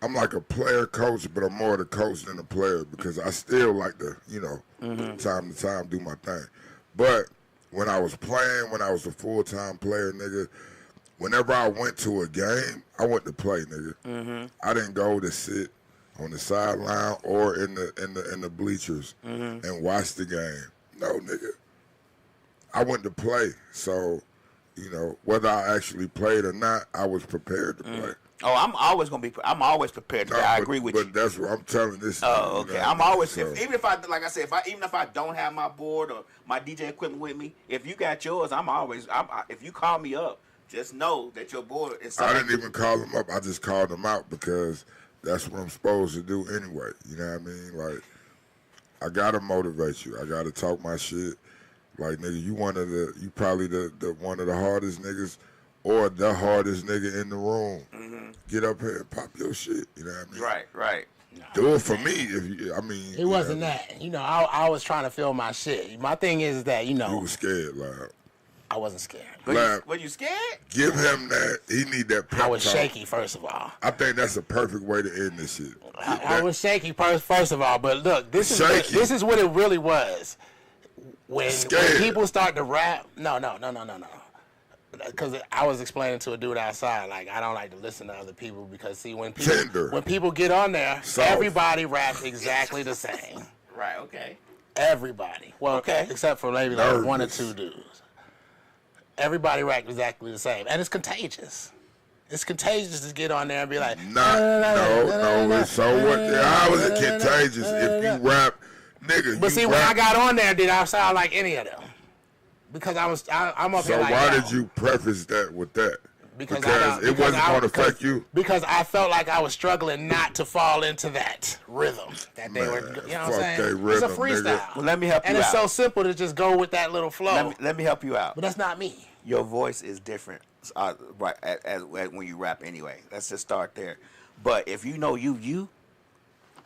Speaker 3: I'm like a player coach, but I'm more the coach than the player because I still like to, time to time do my thing. But when I was playing, when I was a full-time player, nigga, whenever I went to a game, I went to play, nigga. I didn't go to sit on the sideline or in the bleachers and watch the game. No, nigga. I went to play. So, whether I actually played or not, I was prepared to play.
Speaker 2: Oh, I'm always prepared to play. I agree with you.
Speaker 3: But that's what I'm telling this.
Speaker 2: Oh, okay. I'm always even if I don't have my board or my DJ equipment with me, if you got yours, if you call me up, just know that your board is.
Speaker 3: I didn't even call them up. I just called them out because that's what I'm supposed to do anyway. You know what I mean? Like, I gotta motivate you. I gotta talk my shit. Like, nigga, you probably the one of the hardest niggas or the hardest nigga in the room.
Speaker 2: Mm-hmm.
Speaker 3: Get up here and pop your shit. You know what I mean?
Speaker 2: Right.
Speaker 3: Do it for me. If you, I mean,
Speaker 4: It wasn't that. You know, I was trying to feel my shit. My thing is that, you know,
Speaker 3: You was scared, Loud.
Speaker 4: I wasn't scared.
Speaker 2: Were you scared?
Speaker 3: Give him that. He need that pep
Speaker 4: I was
Speaker 3: talk.
Speaker 4: shaky, first of all.
Speaker 3: I think that's a perfect way to end this shit.
Speaker 4: I was shaky first of all, but look, this is what it really was. When people start to rap, no. Because I was explaining to a dude outside, like, I don't like to listen to other people because, see, when people get on there, everybody raps exactly the same.
Speaker 2: Right, okay.
Speaker 4: Everybody. Well, okay. Except for maybe like one or two dudes. Everybody raps exactly the same. And it's contagious. It's contagious to get on there and be like,
Speaker 3: no. So what? How is it contagious if you rap, nigga?
Speaker 4: But see, when I got on there, did I sound like any of them? Because I'm up here like,
Speaker 3: so why did you preface that with that?
Speaker 4: Because
Speaker 3: it wasn't going to affect you?
Speaker 4: Because I felt like I was struggling not to fall into that rhythm that they were, you know what I'm saying? It's a freestyle.
Speaker 3: Nigga.
Speaker 2: Well, let me help you out.
Speaker 4: And it's so simple to just go with that little flow.
Speaker 2: Let me help you out.
Speaker 4: But that's not me.
Speaker 2: Your voice is different, right? As when you rap, anyway. Let's just start there. But if you know you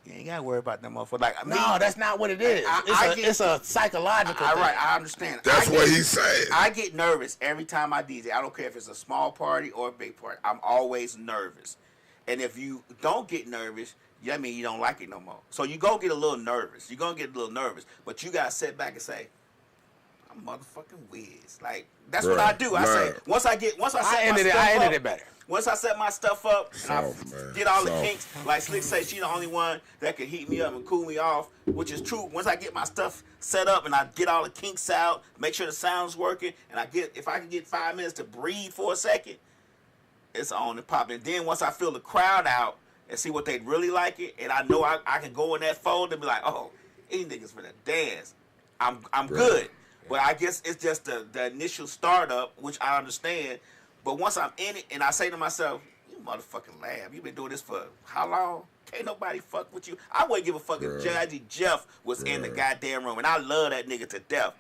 Speaker 2: ain't gotta worry about them motherfuckers. Like,
Speaker 4: no, that's not what it is. It's a psychological thing.
Speaker 2: Right, I understand.
Speaker 3: That's what he's saying.
Speaker 2: I get nervous every time I DJ. I don't care if it's a small party or a big party. I'm always nervous. And if you don't get nervous, I mean you don't like it no more. So you go get a little nervous. You're gonna get a little nervous, but you gotta sit back and say, I'm motherfucking whiz. Like, that's what I do. I say, I ended it better. Once I set my stuff up and I get all the kinks, like Slick say, she the only one that can heat me up and cool me off, which is true. Once I get my stuff set up and I get all the kinks out, make sure the sound's working, and if I can get 5 minutes to breathe for a second, it's on and popping. And then once I feel the crowd out and see what they really like it, and I know I can go in that fold and be like, oh, these niggas finna dance. I'm good. But I guess it's just the initial startup, which I understand. But once I'm in it and I say to myself, you motherfucking lab, you been doing this for how long? Can't nobody fuck with you. I wouldn't give a fuck if Judge Jeff was in the goddamn room, and I love that nigga to death.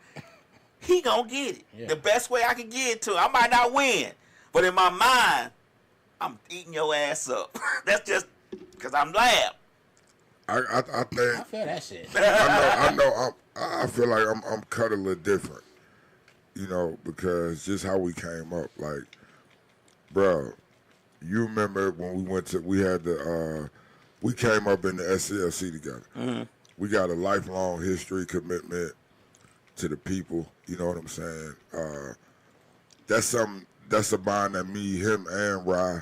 Speaker 2: He gonna get it. Yeah. The best way I can get it to him. I might not win, but in my mind, I'm eating your ass up. That's just because I'm lab.
Speaker 3: I think
Speaker 4: I feel that shit.
Speaker 3: I feel like I'm cut a little different, you know, because just how we came up. Like, bro, you remember when we came up in the SCLC together. Mm-hmm. We got a lifelong history commitment to the people. You know what I'm saying? That's a bond that me, him, and Rye,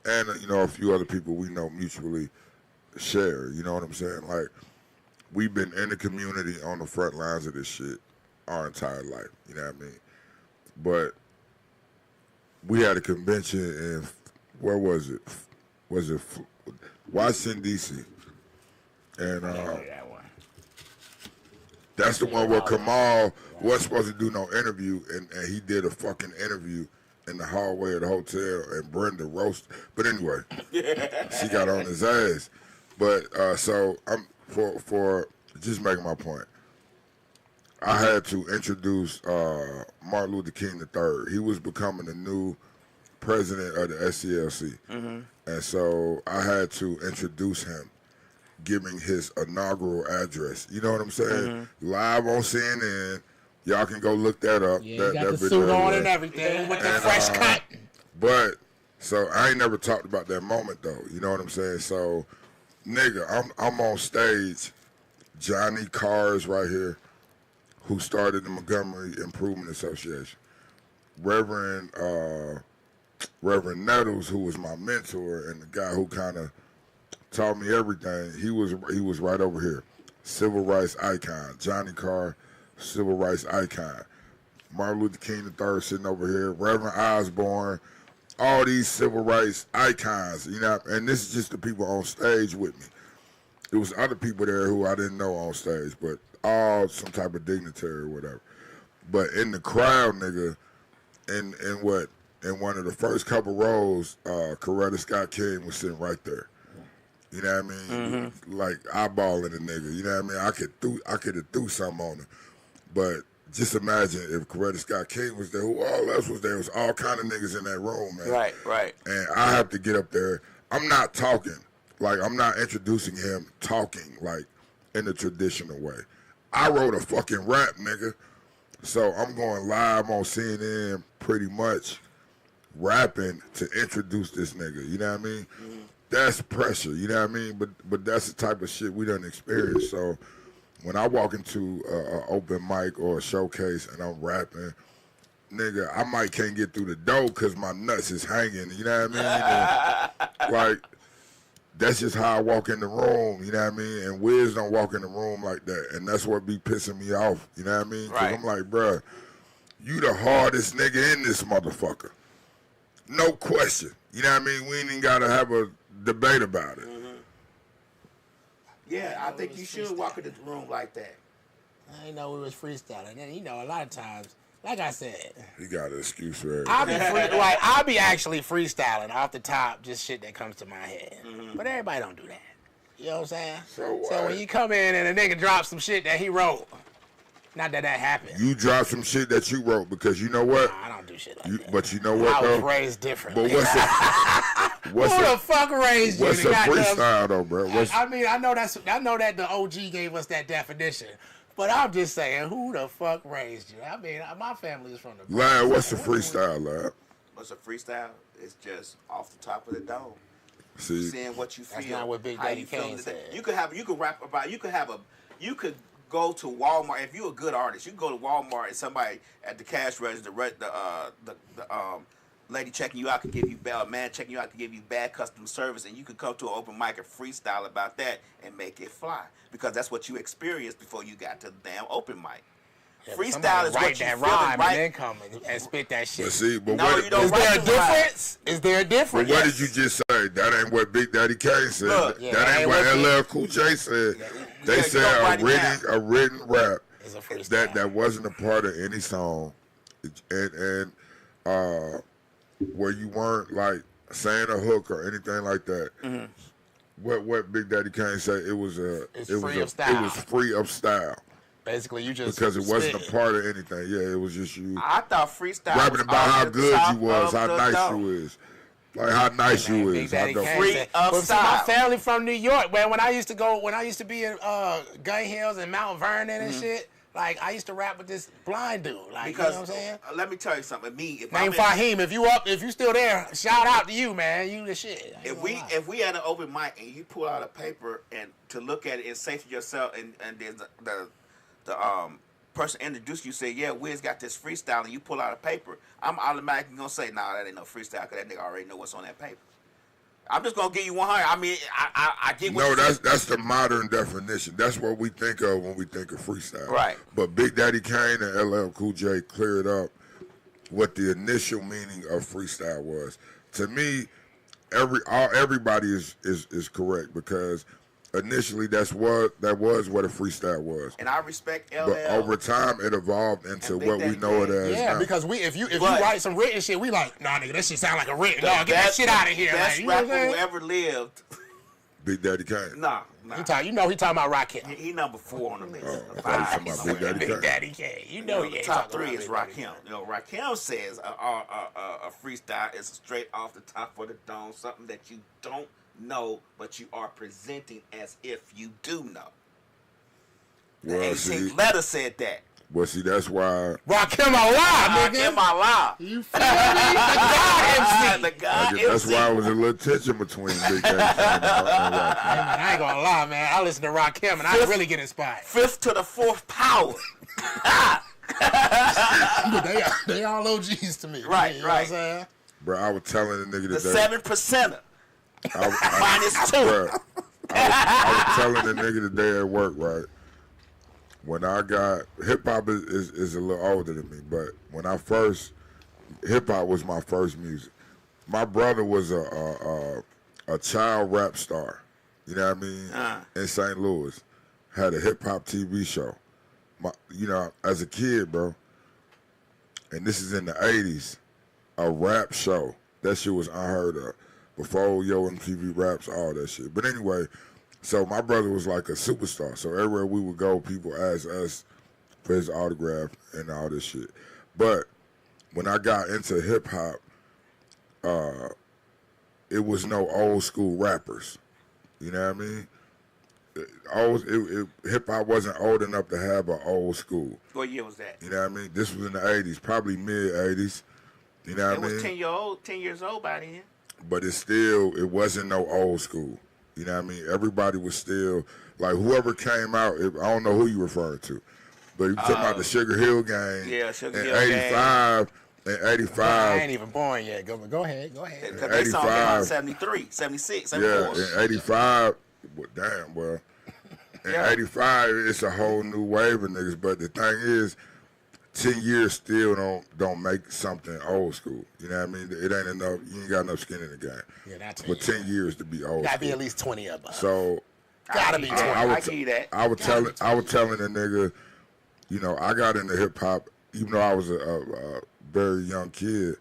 Speaker 3: and a few other people we know mutually share. You know what I'm saying? Like, we've been in the community on the front lines of this shit our entire life. You know what I mean? But we had a convention in, where was it? Was it Washington, D.C.? And that's the one where Kamal wasn't supposed to do no interview, and he did a fucking interview in the hallway of the hotel, and Brenda roasted. But anyway, she got on his ass. But so I'm for just making my point. I had to introduce Martin Luther King III. He was becoming the new president of the SCLC, and so I had to introduce him, giving his inaugural address. You know what I'm saying? Live on CNN. Y'all can go look that up.
Speaker 4: Yeah,
Speaker 3: that
Speaker 4: got the suit on and everything with the fresh cut.
Speaker 3: But so I ain't never talked about that moment though. You know what I'm saying? So, nigga, I'm on stage. Johnny Carr is right here, who started the Montgomery Improvement Association. Reverend Nettles, who was my mentor and the guy who kind of taught me everything, he was right over here. Civil rights icon. Johnny Carr, civil rights icon. Martin Luther King III sitting over here. Reverend Osborne. All these civil rights icons, you know, and this is just the people on stage with me. There was other people there who I didn't know on stage, but all some type of dignitary or whatever. But in the crowd, nigga, in one of the first couple rows, Coretta Scott King was sitting right there. You know what I mean? Like eyeballing the nigga. You know what I mean? I could have threw something on him, but just imagine if Coretta Scott King was there, who all else was there. It was all kind of niggas in that room, man.
Speaker 2: Right.
Speaker 3: And I have to get up there. I'm not talking. Like, I'm not introducing him talking, like, in the traditional way. I wrote a fucking rap, nigga. So I'm going live on CNN pretty much rapping to introduce this nigga. You know what I mean? Mm-hmm. That's pressure. You know what I mean? But that's the type of shit we done experienced. So when I walk into an open mic or a showcase and I'm rapping, nigga, I might can't get through the door because my nuts is hanging. You know what I mean? And, like, that's just how I walk in the room. You know what I mean? And Wiz don't walk in the room like that. And that's what be pissing me off. You know what I mean? Because I'm like, bruh, you the hardest nigga in this motherfucker. No question. You know what I mean? We ain't even got to have a debate about it.
Speaker 2: Mm-hmm. Yeah, I think you should walk in the room like that.
Speaker 4: I didn't know we was freestyling. And, you know, a lot of times, like I said,
Speaker 3: He got an excuse for it.
Speaker 4: I'll be actually freestyling off the top, just shit that comes to my head. Mm-hmm. But everybody don't do that. You know what I'm saying? So when you come in and a nigga drops some shit that he wrote, not that happened.
Speaker 3: You dropped some shit that you wrote because you know what?
Speaker 4: Nah, I don't do shit like that.
Speaker 3: But you know what,
Speaker 4: I was
Speaker 3: though?
Speaker 4: raised differently.
Speaker 3: But
Speaker 4: Who the fuck raised you?
Speaker 3: What's a freestyle, though, bro?
Speaker 4: I mean, I know that the OG gave us that definition. But I'm just saying, who the fuck raised you? I mean, my family is from the...
Speaker 3: Lad, what's a freestyle, Lad?
Speaker 2: What's a freestyle? It's just off the top of the dome.
Speaker 3: See,
Speaker 2: saying what you feel.
Speaker 4: That's not what Big Daddy Kane said.
Speaker 2: You could rap about. You could go to Walmart if you're a good artist. You can go to Walmart and somebody at the cash register, the lady checking you out can give you bad, man checking you out can give you bad customer service, and you could come to an open mic and freestyle about that and make it fly because that's what you experienced before you got to the damn open mic. Yeah, freestyle is what you
Speaker 4: that
Speaker 2: feel
Speaker 4: rhyme
Speaker 2: right.
Speaker 4: and then come and spit that shit.
Speaker 3: But see, but
Speaker 2: no,
Speaker 3: what,
Speaker 2: you don't
Speaker 3: is
Speaker 2: write
Speaker 3: there
Speaker 2: a difference?
Speaker 4: Is there a difference?
Speaker 3: But what did you just say? That ain't what Big Daddy Kane said.
Speaker 2: Look,
Speaker 3: that ain't what LL Cool J said. They said a written rap that wasn't a part of any song, and where you weren't like saying a hook or anything like that. Mm-hmm. What Big Daddy Kane said, it was free of style.
Speaker 4: Basically, you just
Speaker 3: because it wasn't a part of anything. Yeah, it was just you.
Speaker 2: I thought freestyle
Speaker 3: rapping about how good you was, how nice
Speaker 2: you
Speaker 3: is, like how nice you is.
Speaker 2: Free of style.
Speaker 4: My family from New York, man. When I used to be in Gun Hills and Mount Vernon and shit. Like, I used to rap with this blind dude. Like,
Speaker 2: because,
Speaker 4: you know what I'm saying?
Speaker 2: Let me tell you something.
Speaker 4: Name Fahim. If you still there, shout out to you, man. You the shit.
Speaker 2: If we had an open mic and you pull out a paper and to look at it and say to yourself, and then the person introduced you, say, yeah, Wiz got this freestyle, and you pull out a paper, I'm automatically gonna say, nah, that ain't no freestyle, because that nigga already know what's on that paper. I'm just gonna give you 100. I mean, I get what
Speaker 3: no, that's the modern definition. That's what we think of when we think of freestyle.
Speaker 2: Right.
Speaker 3: But Big Daddy Kane and LL Cool J cleared up what the initial meaning of freestyle was. To me, everybody is correct because initially that was what a freestyle was.
Speaker 2: And I respect LL.
Speaker 3: But over time it evolved into what we know it as.
Speaker 4: Yeah,
Speaker 3: now.
Speaker 4: Because if you write some written shit, we like, nah, nigga, that shit sound like a written. No, get that shit out of here.
Speaker 2: Best
Speaker 4: like,
Speaker 2: rapper who ever lived.
Speaker 3: Big Daddy Kane.
Speaker 2: Nah.
Speaker 4: He talking about Rakim.
Speaker 2: He number 4 on the list.
Speaker 3: Big Daddy
Speaker 4: Kane. You know he ain't
Speaker 2: top 3
Speaker 4: about
Speaker 2: is Rakim. You know, Rakim says a freestyle is straight off the top of the dome, something that you don't know, but you are presenting as if you do know. The 18th letter said that.
Speaker 3: Well, see, that's why
Speaker 4: Rakim Allah, nigga.
Speaker 2: Rakim Allah.
Speaker 4: You feel me? The God MC.
Speaker 2: The God MC.
Speaker 3: That's why it was a little tension between Big Daddy Kane and Rakim.
Speaker 4: Hey, man, I ain't gonna lie, man. I listen to Rakim and I really get inspired.
Speaker 2: 5th to the 4th power.
Speaker 4: they all OGs to me.
Speaker 2: Right,
Speaker 4: you know what I'm saying?
Speaker 3: Bro, I was telling the nigga
Speaker 2: the
Speaker 3: today.
Speaker 2: The 7%er.
Speaker 3: Minus 2.
Speaker 2: Bro,
Speaker 3: I was telling the nigga today at work, right? When I got hip-hop is a little older than me, but when I first, hip-hop was my first music. My brother was a child rap star, you know what I mean, in St. Louis. Had a hip-hop TV show. As a kid, bro, and this is in the 80s, a rap show. That shit was unheard of. Before Yo MTV Raps, all that shit. But anyway, so my brother was like a superstar. So everywhere we would go, people asked us for his autograph and all this shit. But when I got into hip hop, it was no old school rappers. You know what I mean? Hip hop wasn't old enough to have an old school.
Speaker 2: What year was that?
Speaker 3: You know what I mean? This was in the 80s, probably mid 80s. You know what I mean?
Speaker 2: It was 10 years old by then.
Speaker 3: But it wasn't no old school. You know what I mean? Everybody was still, like, whoever came out, I don't know who you referring to, but you talking about the Sugar Hill Gang.
Speaker 2: Yeah, Sugar
Speaker 3: in
Speaker 2: Hill
Speaker 3: 85,
Speaker 2: Gang.
Speaker 3: In 85.
Speaker 4: I ain't even born yet. Go ahead.
Speaker 2: Because they song came out in 73, 76, 74.
Speaker 3: Yeah, in 85, well, damn, well, in 85, it's a whole new wave of niggas, but the thing is, 10 years still don't make something old school. You know what I mean? It ain't enough. You ain't got enough skin in the game.
Speaker 4: Yeah, that's
Speaker 3: for 10 years to be old.
Speaker 4: Gotta
Speaker 3: school.
Speaker 4: be at least 20 of them.
Speaker 3: So
Speaker 4: gotta be 20.
Speaker 2: I see that.
Speaker 3: I was telling the nigga, you know, I got into hip hop even though I was a very young kid.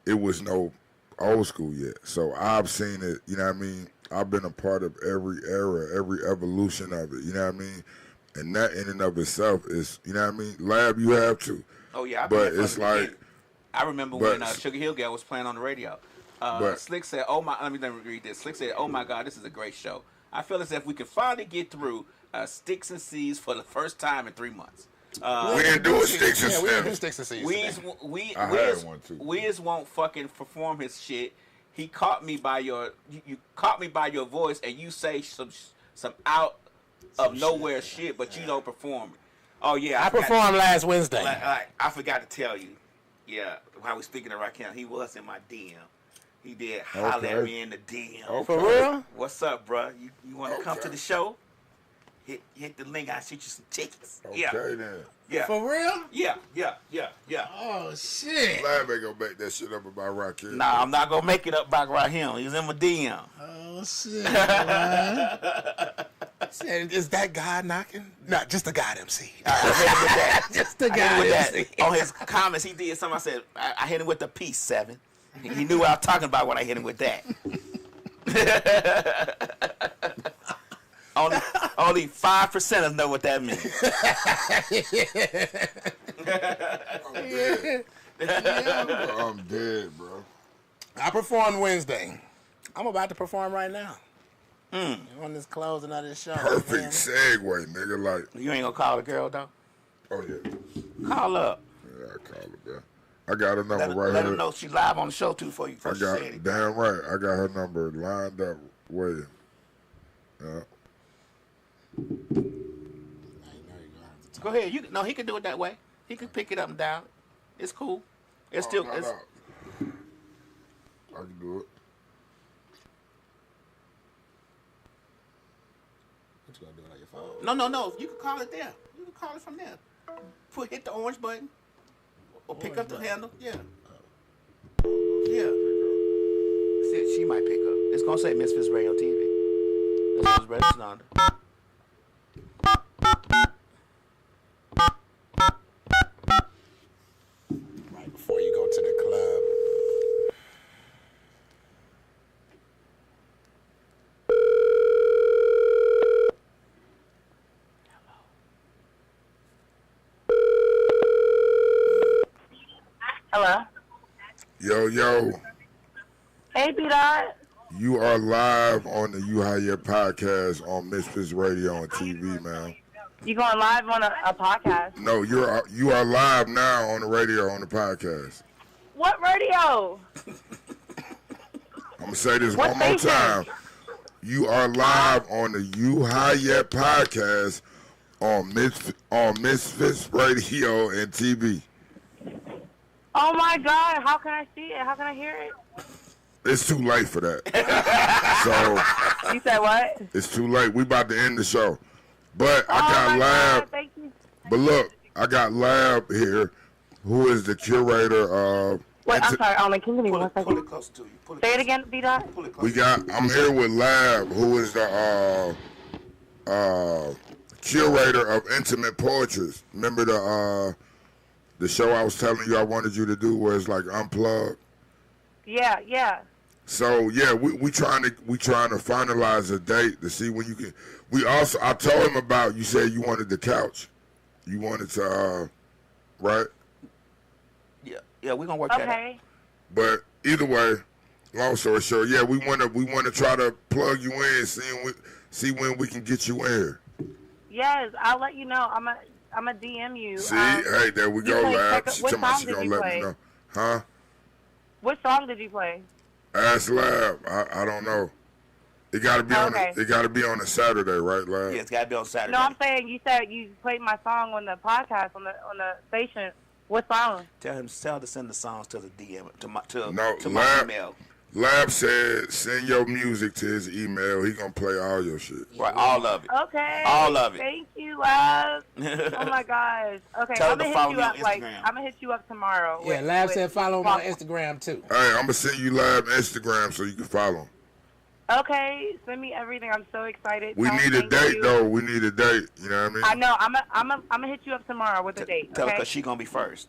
Speaker 3: It was no old school yet, so I've seen it. You know what I mean? I've been a part of every era, every evolution of it. You know what I mean? And that in and of itself is, you know what I mean? Lab, you have to.
Speaker 2: Oh yeah,
Speaker 3: but it's like,
Speaker 2: I remember when Sugar Hill Gang was playing on the radio. Slick said, "Oh my," let me read this. Slick said, "Oh my God, this is a great show. I feel as if we could finally get through Sticks and Seeds for the first time in 3 months."
Speaker 3: We didn't do a Sticks and Seeds.
Speaker 4: We didn't do Sticks and Seeds.
Speaker 2: Wiz won't fucking perform his shit. He caught me by you caught me by your voice, and you say some out of nowhere shit, but you don't perform it. Oh yeah,
Speaker 4: I performed last Wednesday.
Speaker 2: I forgot to tell you. Yeah, while we speaking of Rakim, he was in my DM. He did holler at me in the DM.
Speaker 3: Okay.
Speaker 4: For real?
Speaker 2: What's up, bro? You want to come to the show? Hit the link. I'll shoot you some tickets.
Speaker 3: Okay, then.
Speaker 2: Yeah.
Speaker 4: For real?
Speaker 2: Yeah.
Speaker 4: Oh shit.
Speaker 3: Lab ain't gonna make that shit up about Rakim.
Speaker 2: Nah, I'm not gonna make it up by Rakim. He's in my DM.
Speaker 4: Oh shit. Man. Is that God knocking? No, just the God MC. Just the God MC.
Speaker 2: On his comments, he did something. I said, I hit him with the peace, 7. He knew what I was talking about when I hit him with that. Only 5% know what that means.
Speaker 3: I'm dead, bro.
Speaker 4: I performed Wednesday. I'm about to perform right now. On this closing of this show.
Speaker 3: Perfect segue, nigga. Like,
Speaker 2: You ain't gonna call the girl though?
Speaker 3: oh yeah,
Speaker 2: Call up.
Speaker 3: yeah, I call her, bro. I got her number
Speaker 2: Let
Speaker 3: right
Speaker 2: her
Speaker 3: here.
Speaker 2: know she live on the show too for you.
Speaker 3: I
Speaker 2: First
Speaker 3: got
Speaker 2: said it.
Speaker 3: damn right. I got her number lined up. Waiting. Yeah.
Speaker 2: Go ahead. He can do it that way. He can pick it up and down. It's cool. It's still.
Speaker 3: No,
Speaker 2: It's,
Speaker 3: no. I can do it.
Speaker 4: What you gonna do it on your phone?
Speaker 2: No. You can call it there. You can call it from there. Hit the orange button. Or pick up the handle. Yeah. Yeah. See, she might pick up. It's gonna say Misfits Radio TV. That's what's registered under.
Speaker 4: Right before you go to the club.
Speaker 6: Hello.
Speaker 3: Yo.
Speaker 6: Hey, B-Dot.
Speaker 3: You are live on the You Higher podcast on Misfits Radio and TV, man.
Speaker 6: You going live on a podcast?
Speaker 3: No, you are live now on the radio on the podcast.
Speaker 6: What radio?
Speaker 3: I'm gonna say this
Speaker 6: What
Speaker 3: one more
Speaker 6: station?
Speaker 3: time. You are live on the You Higher podcast on Misfits Radio and TV.
Speaker 6: Oh, my God. How can I see it? How can I hear it?
Speaker 3: It's too late for that. So
Speaker 6: You said what?
Speaker 3: it's too late. We about to end the show. But I
Speaker 6: Oh,
Speaker 3: got
Speaker 6: my
Speaker 3: Lab.
Speaker 6: God. Thank you.
Speaker 3: But look, I got Lab here, who is the curator of.
Speaker 6: Wait, I'm sorry. Only can you give me
Speaker 2: Pull
Speaker 6: one
Speaker 2: it
Speaker 6: second?
Speaker 2: close to you. Pull
Speaker 6: Say it
Speaker 2: close.
Speaker 6: again, B-Dot.
Speaker 2: Pull it close.
Speaker 3: I'm here with Lab, who is the curator of Intimate Portraits. Remember the show I was telling you I wanted you to do where it's like unplugged?
Speaker 6: Yeah.
Speaker 3: So yeah, we trying to finalize a date to see when you can. I told him about, you said you wanted the couch. You wanted to, right?
Speaker 2: Yeah, we're gonna work that out.
Speaker 6: Okay.
Speaker 3: But either way, long story short, yeah, we wanna try to plug you in, see when we can get you in here.
Speaker 6: Yes, I'll let you know. I'm a DM you.
Speaker 3: See, hey, there we go,
Speaker 6: played
Speaker 3: Lab.
Speaker 6: Tech-
Speaker 3: She
Speaker 6: what
Speaker 3: talking about
Speaker 6: song
Speaker 3: she
Speaker 6: did
Speaker 3: gonna
Speaker 6: you
Speaker 3: let
Speaker 6: play?
Speaker 3: me know. Huh?
Speaker 6: What song did you play?
Speaker 3: Ask Lab. I don't know. It gotta be on
Speaker 6: Okay.
Speaker 3: it gotta be on a Saturday, right, Lab?
Speaker 2: Yeah, it's gotta be on Saturday.
Speaker 6: No, I'm saying you said you played my song on the podcast on the station. What song?
Speaker 2: Tell her to send the songs to the DM to my
Speaker 3: Lab,
Speaker 2: email.
Speaker 3: Lab said send your music to his email. He gonna play all your shit.
Speaker 2: Right, all of it.
Speaker 6: Okay.
Speaker 2: All of it.
Speaker 6: Thank you, love. Oh my gosh. Okay,
Speaker 2: Tell her
Speaker 6: I'm
Speaker 2: to
Speaker 6: gonna
Speaker 2: follow
Speaker 6: hit
Speaker 2: me
Speaker 6: you
Speaker 2: on
Speaker 6: up. Like,
Speaker 2: Instagram.
Speaker 6: I'm gonna hit you up tomorrow.
Speaker 5: Yeah, Lab said follow him on Instagram too.
Speaker 3: Hey, I'm gonna send you Lab Instagram so you can follow him.
Speaker 6: Okay, send me everything. I'm so excited.
Speaker 3: We
Speaker 6: Tom,
Speaker 3: need a
Speaker 6: thank
Speaker 3: date
Speaker 6: you.
Speaker 3: though. We need a date. You know what I mean?
Speaker 6: I know. I'm gonna hit you up tomorrow with a date.
Speaker 2: Tell her
Speaker 6: Okay.
Speaker 2: because she gonna be first.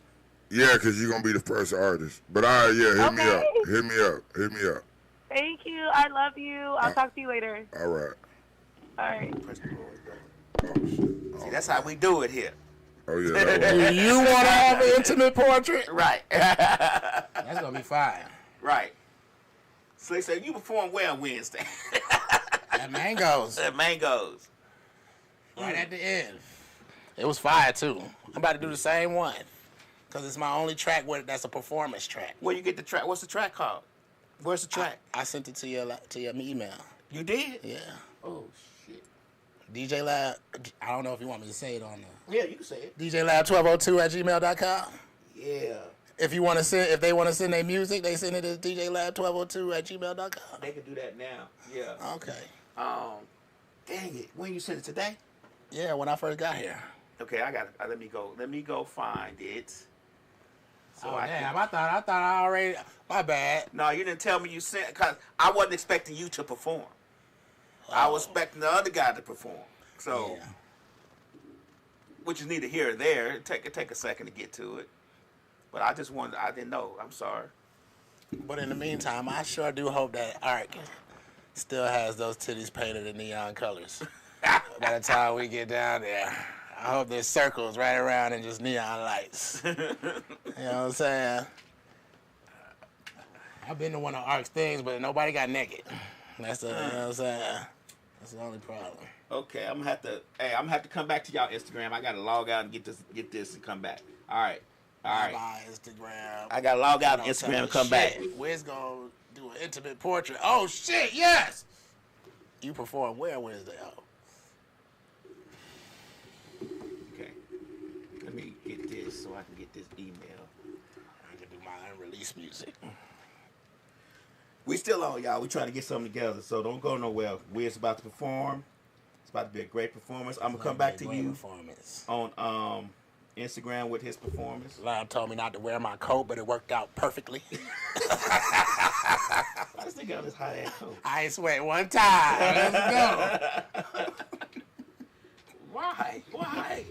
Speaker 3: Yeah, cause you're gonna be the first artist. But all right, yeah, hit me
Speaker 6: Okay.
Speaker 3: up. Hit me up. Hit me up.
Speaker 6: Thank you. I love you. I'll talk to you later.
Speaker 3: All right.
Speaker 6: All right.
Speaker 2: See, that's how we do it here.
Speaker 3: Oh yeah. That was,
Speaker 4: Do you want to have an intimate portrait?
Speaker 2: Right.
Speaker 5: That's gonna be fire.
Speaker 2: Right. Slick said, you perform well Wednesday.
Speaker 5: That mangoes
Speaker 2: At Mangoes.
Speaker 5: right at the end.
Speaker 4: It was fire too. I'm about to do the same one. Cause it's my only track that's a performance track.
Speaker 2: Where you get the track? What's the track called? Where's the track?
Speaker 4: I sent it to your email.
Speaker 2: You did?
Speaker 4: Yeah.
Speaker 2: Oh, shit.
Speaker 4: DJ Lab. I don't know if you want me to say it on the
Speaker 2: Yeah, you can say it.
Speaker 4: DJ Lab 1202@gmail.com.
Speaker 2: Yeah.
Speaker 4: If they want to send their music, they send it to DJ Lab 1202@gmail.com.
Speaker 2: They can do that now. Yeah.
Speaker 4: Okay.
Speaker 2: Dang it. When you sent it today?
Speaker 4: Yeah, when I first got here.
Speaker 2: Okay, I got it. Let me go. Let me go find it. So
Speaker 5: Oh
Speaker 2: I
Speaker 5: damn!
Speaker 2: can.
Speaker 5: I thought I already. My bad.
Speaker 2: No, you didn't tell me you sent. Cause I wasn't expecting you to perform. I was expecting the other guy to perform. So,
Speaker 4: Yeah.
Speaker 2: which is neither here or there. It take a second to get to it. But I just wanted. I didn't know. I'm sorry.
Speaker 4: But in the meantime, I sure do hope that Art still has those titties painted in neon colors. By the time we get down there, I hope there's circles right around and just neon lights. You know what I'm saying?
Speaker 5: I've been to one of Ark's things, but nobody got naked.
Speaker 4: That's the, you know what I'm saying? That's the only problem.
Speaker 2: Okay, I'm gonna have to come back to y'all Instagram. I gotta log out and get this and come back. All right.
Speaker 4: Bye, Instagram.
Speaker 2: I gotta log out on
Speaker 4: Don't
Speaker 2: Instagram
Speaker 4: tell
Speaker 2: and
Speaker 4: me
Speaker 2: come back.
Speaker 4: shit. Wiz gonna do an intimate portrait. Oh shit, yes! You perform where Wednesday? Oh.
Speaker 2: Okay. Let me get this so I can get this email.
Speaker 4: I can do my unreleased music.
Speaker 2: We still on, y'all. We trying to get something together, so don't go nowhere. We're about to perform. It's about to be a great performance. I'm gonna come back to you
Speaker 4: Performance.
Speaker 2: on Instagram with his performance.
Speaker 4: Lab told me not to wear my coat, but it worked out perfectly.
Speaker 2: I just think of this hot ass coat.
Speaker 5: I sweat one time. Let's go.
Speaker 2: Why? Why,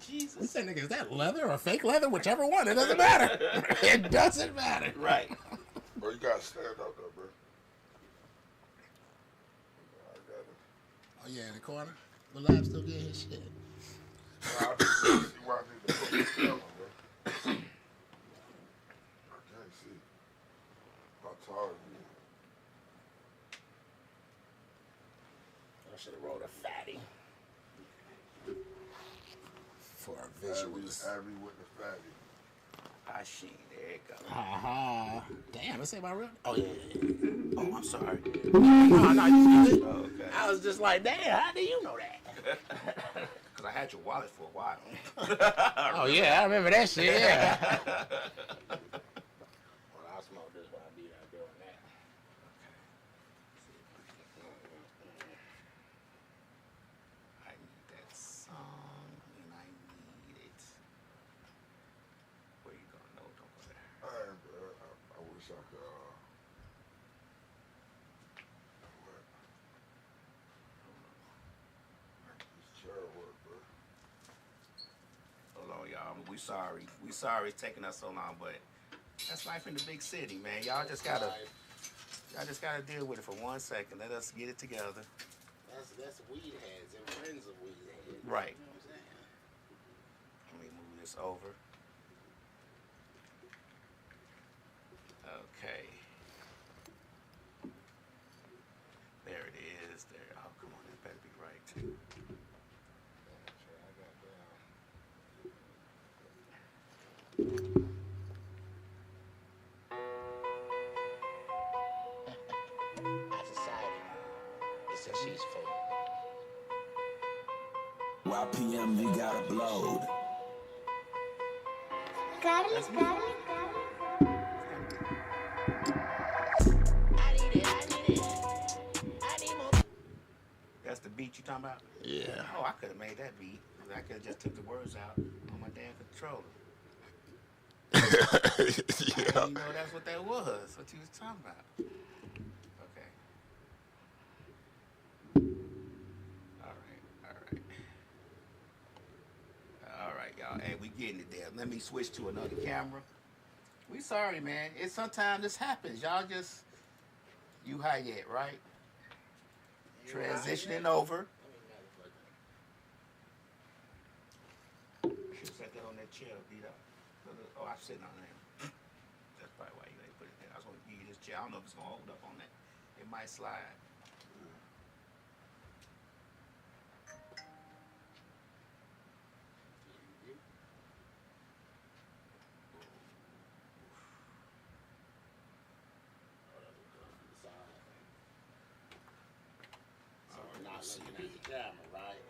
Speaker 2: Jesus?
Speaker 5: I said, nigga, is that leather or fake leather? Whichever one, it doesn't matter. It doesn't matter.
Speaker 2: Right.
Speaker 3: bro, you gotta stand up though, bro. I got it.
Speaker 4: Oh yeah, in the corner. The Lab still getting his shit.
Speaker 3: Nah, I just see why I need to put this down, bro. I can't see how tall you
Speaker 4: I should have rolled a fatty for
Speaker 3: is.
Speaker 4: visuals.
Speaker 3: Abby with the fatty.
Speaker 2: I seen. There it go.
Speaker 5: Uh-huh. Damn, it say my real.
Speaker 4: Oh yeah.
Speaker 2: Oh, I'm sorry.
Speaker 5: No, no, you
Speaker 2: Oh, okay.
Speaker 4: I was just like, damn, how do you know that?
Speaker 2: Because I had your wallet for a while.
Speaker 5: Oh, yeah, I remember that shit. Yeah.
Speaker 4: Well, I'll smoke this while I be out doing that.
Speaker 2: I need that song, and I need it. Where you going? No, don't go there.
Speaker 3: Hey, bro, I wish I could, what? This chair work, bro.
Speaker 2: Hold on, y'all. We sorry. We sorry it's taking us so long, but that's life in the big city, man. Y'all just gotta deal with it for 1 second. Let us get it together.
Speaker 4: That's weed heads and friends of weed heads.
Speaker 2: Right.
Speaker 4: You know what I'm saying?
Speaker 2: this over. Okay. There it is. There. Oh, come on. That better be right, too.
Speaker 1: Our society is a cheese food.
Speaker 7: YPM, you got upload.
Speaker 2: That's me.
Speaker 1: I need it. I need more.
Speaker 2: That's the beat you talking about?
Speaker 4: Yeah.
Speaker 2: Oh, I could have made that beat. I could have just took the words out on my damn controller. I didn't
Speaker 4: Yeah.
Speaker 2: even know that's what that was. What you was talking about. Okay. All right, y'all. Hey, we getting it there. Let me switch to another camera. We sorry, man. It's sometimes this happens. Y'all just you high yet, right? Transitioning over. Should set that on that chair, beat up. Oh, I'm sitting on there. That's probably why you ain't put it there. I was gonna give you this chair. I don't know if it's gonna hold up on that. It might slide.
Speaker 4: Not looking at the camera, right?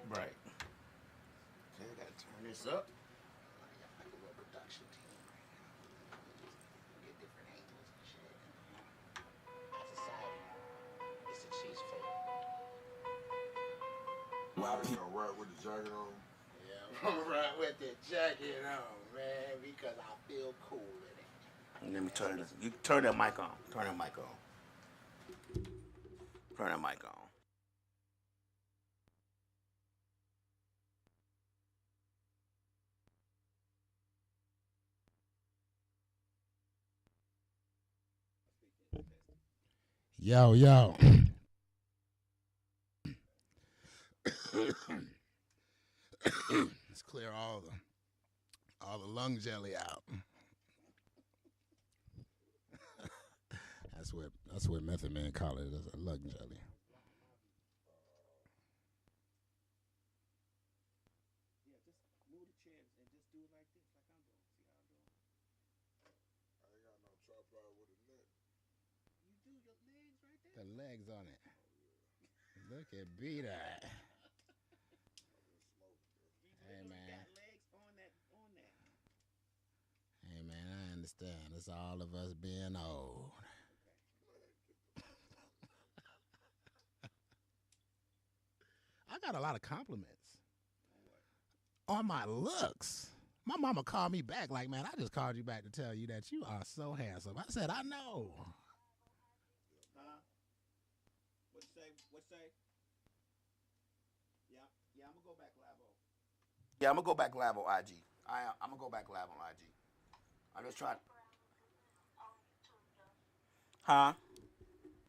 Speaker 2: Right. Okay, gotta turn this up.
Speaker 4: Like a little production team. Get different angles and shit.
Speaker 1: Our society is a cheese food.
Speaker 3: YPM right with the jacket on.
Speaker 4: Yeah, I'm right with the jacket on, man, because I feel cool in it.
Speaker 2: Let me turn this. You turn that mic on. Turn that mic on. Turn that mic on.
Speaker 5: Yo. Let's clear all the lung jelly out. That's what Method Man call it, as a lung jelly.
Speaker 2: Yeah, just move the chairs and just do it like this, like I'm doing. See how I'm doing?
Speaker 3: I ain't got no tripod with a net.
Speaker 2: You do your legs right there.
Speaker 5: The legs on it. Look at B-Dot. Hey man.
Speaker 2: Got legs on that.
Speaker 5: Hey man, I understand. It's all of us being old. I got a lot of compliments on my looks. My mama called me back like, man, I just called you back to tell you that you are so handsome. I said, I know.
Speaker 2: Huh? What say? Yeah, I'm gonna go back live on. Yeah, I'm gonna go back live on IG. I'm gonna go back live on IG. I'm just trying. Huh?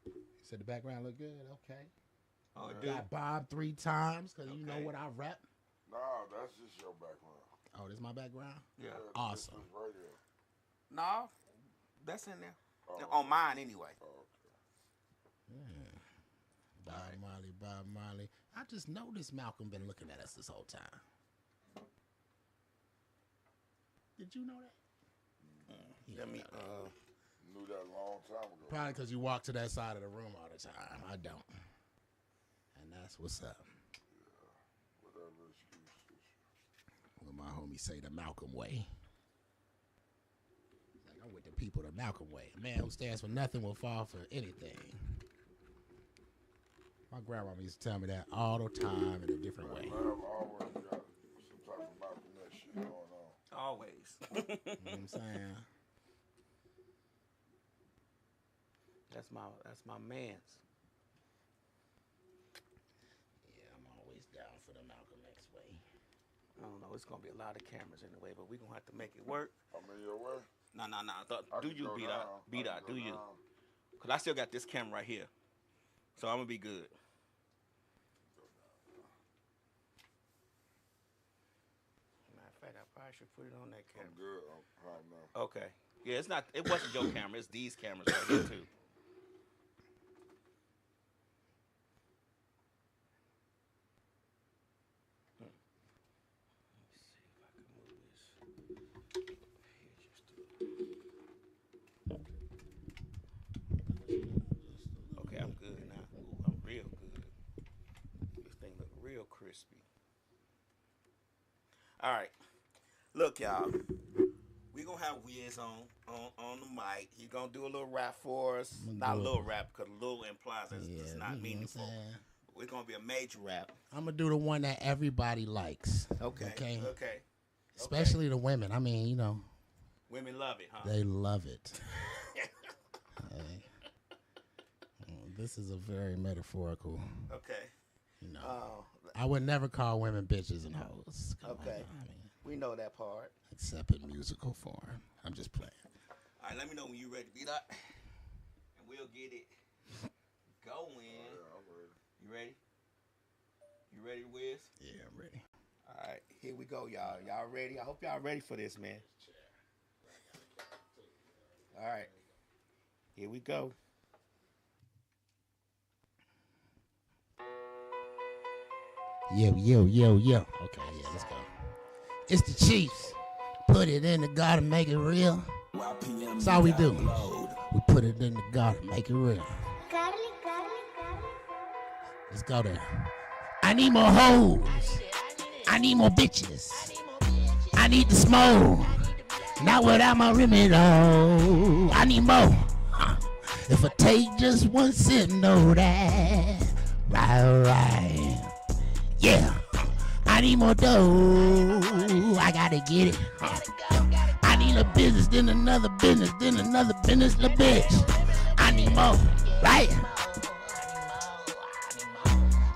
Speaker 5: He said the background look good. Okay.
Speaker 2: Oh,
Speaker 5: Got Bob 3 times because you know
Speaker 2: Okay.
Speaker 5: what I rap.
Speaker 3: Nah, that's just your background.
Speaker 5: Oh, this is my background?
Speaker 2: Yeah.
Speaker 5: Awesome.
Speaker 3: This is right here.
Speaker 2: No, that's in there.
Speaker 3: Oh.
Speaker 2: On mine anyway.
Speaker 3: Oh, okay.
Speaker 5: Bob Marley. I just noticed Malcolm been looking at us this whole time. Did you know that?
Speaker 2: Let me.
Speaker 3: Knew that a long time ago.
Speaker 5: Probably because you walk to that side of the room all the time. I don't. And that's what's up.
Speaker 3: Whatever excuse is.
Speaker 5: What my homie say, the Malcolm way. Like, I'm with the people the Malcolm way. A man who stands for nothing will fall for anything. My grandmama used to tell me that all the time in a different way.
Speaker 3: I've always got some type of Malcolm X shit going on.
Speaker 2: Always.
Speaker 5: You know what I'm saying?
Speaker 2: That's my man's.
Speaker 5: Yeah, I'm always down for the Malcolm X way.
Speaker 2: I don't know. It's gonna be a lot of cameras in the way, but we gonna have to make it work.
Speaker 3: I'm in your way.
Speaker 2: No.
Speaker 3: I
Speaker 2: Do
Speaker 3: can
Speaker 2: you
Speaker 3: go
Speaker 2: beat
Speaker 3: down.
Speaker 2: out? Beat
Speaker 3: I can
Speaker 2: out.
Speaker 3: go
Speaker 2: Do you?
Speaker 3: down.
Speaker 2: Cause I still got this camera right here, so I'm gonna be good. right. I probably should put it on that camera.
Speaker 3: I'm good. I'm hot now.
Speaker 2: Okay. Yeah, it's not. It wasn't your camera. It's these cameras right here too. Let me see if I can move this. Here, just okay, I'm good now. Ooh, I'm real good. This thing look real crispy. All right. Look, y'all. We gonna have Wiz on the mic. He gonna do a little rap for us. Not a little rap, because little implies it's not meaningful. We're gonna be a major rap.
Speaker 5: I'm gonna do the one that everybody likes.
Speaker 2: Okay.
Speaker 5: Especially the women. I mean, you know.
Speaker 2: Women love it, huh?
Speaker 5: They love it. This is a very metaphorical.
Speaker 2: Okay.
Speaker 5: You know. I would never call women bitches and hoes.
Speaker 2: Okay.
Speaker 5: I mean,
Speaker 2: we know that part.
Speaker 5: Except in musical form. I'm just playing.
Speaker 2: All right, let me know when you're ready to beat up, and we'll get it going. You ready? You ready, Wiz?
Speaker 5: Yeah, I'm ready.
Speaker 2: All right, here we go, y'all. Y'all ready? I hope y'all ready for this, man. All right, here we go.
Speaker 5: Yo. Okay, yeah, let's go. It's the Chiefs. Put it in the garden, make it real. That's all we do. We put it in the garden, make it real. Let's go there. I need more hoes. I need more bitches. I need the smoke. Not without my rimmy though. I need more. If I take just one sip, know that. Right. Yeah. I need more dough. I gotta get it. I need a business, then another business, little bitch. I need more, right?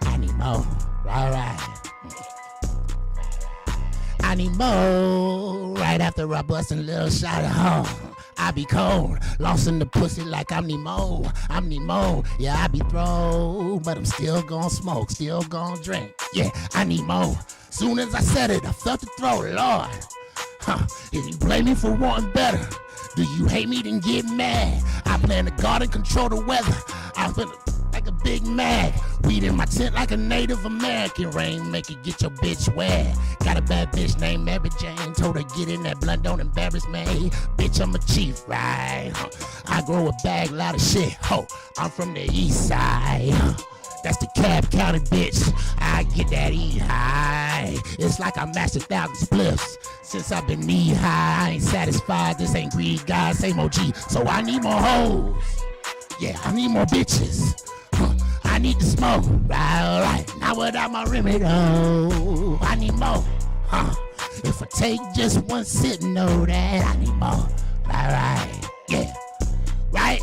Speaker 5: I need more, right. I need more, right after I bust a little shot of home. I be cold, lost in the pussy like I'm Nemo. Yeah, I be thrown, but I'm still gon' smoke, still gon' drink. Yeah, I need more. Soon as I said it, I felt the throat, Lord. If you blame me for wanting better, do you hate me, then get mad. I plan to guard and control the weather. I feel like a Big Mac. Weed in my tent like a Native American. Rain make it get your bitch wet. Got a bad bitch named Mary Jane. Told her get in that blunt, don't embarrass me. Bitch, I'm a chief, right? I grow a bag, lot of shit. Ho, I'm from the east side. That's the Cab County, bitch. I get that E high. It's like I matched 1,000 spliffs since I've been knee high. I ain't satisfied. This ain't greed, guys. Same OG. So I need more hoes. Yeah, I need more bitches. I need to smoke. Right. Not without my rimmy though. I need more. If I take just one sip, know that I need more. Right. Yeah. Right.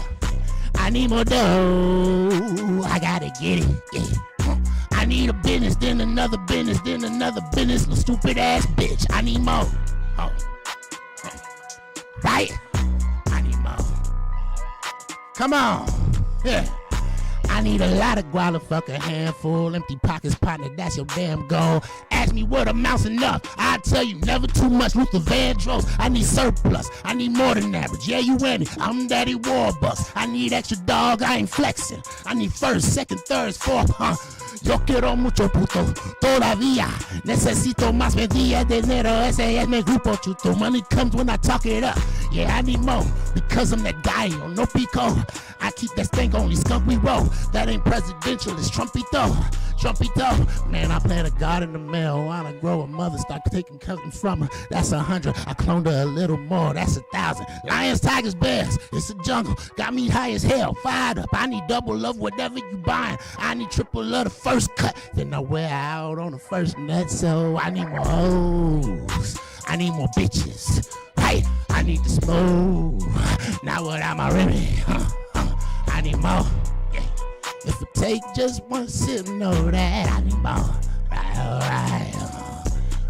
Speaker 5: I need more dough. I gotta get it. Yeah. I need a business, then another business, little stupid ass bitch. I need more. Right? I need more. Come on. Yeah. I need a lot of guala, fuck a handful. Empty pockets, partner, that's your damn goal. Ask me what amounts enough. I tell you, never too much. Luther Vandross. I need surplus. I need more than average. Yeah, you and me. I'm Daddy Warbucks. I need extra dog. I ain't flexing. I need first, second, third, fourth. Yo quiero mucho puto, todavía necesito más medida de dinero. Ese es mi grupo chuto. Money comes when I talk it up. Yeah, I need more because I'm that guy on no pico. I keep that stank only skunk we roll. That ain't presidential, it's Trumpito. Man, I plant a garden in the marijuana grow. A mother start taking cutting from her. That's 100. I cloned her a little more. That's 1,000. Lions, tigers, bears. It's a jungle. Got me high as hell. Fired up. I need double of whatever you buying. I need triple of the first cut. Then I wear out on the first nut. So I need more hoes. I need more bitches. Right? I need to smoke. Now without my rimmy. I need more. If I take just one sip, know that I need more.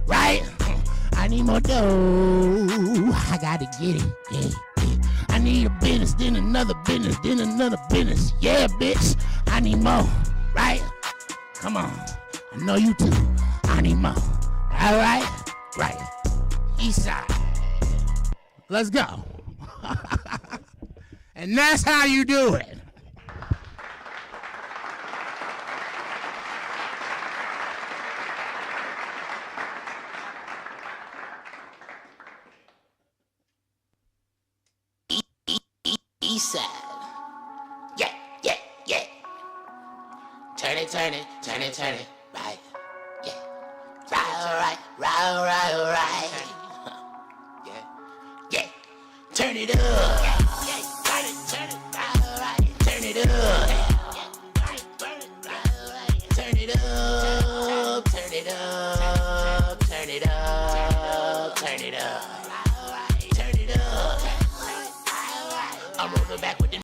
Speaker 5: Right. I need more dough. I gotta get it. Yeah. I need a business, then another business, Yeah, bitch. I need more. Right? Come on. I know you too. I need more. All right. Right. East side. Let's go. And that's how you do it.
Speaker 1: East side. Yeah, yeah, yeah. Turn it, turn it, turn it, turn it. Right. Yeah. Right, right. Yeah. Yeah. Turn it up. Yeah. Turn it, right. Turn it up. Turn it up. Turn it up. Turn it up. Turn it up. Turn it up. I'm rolling back with the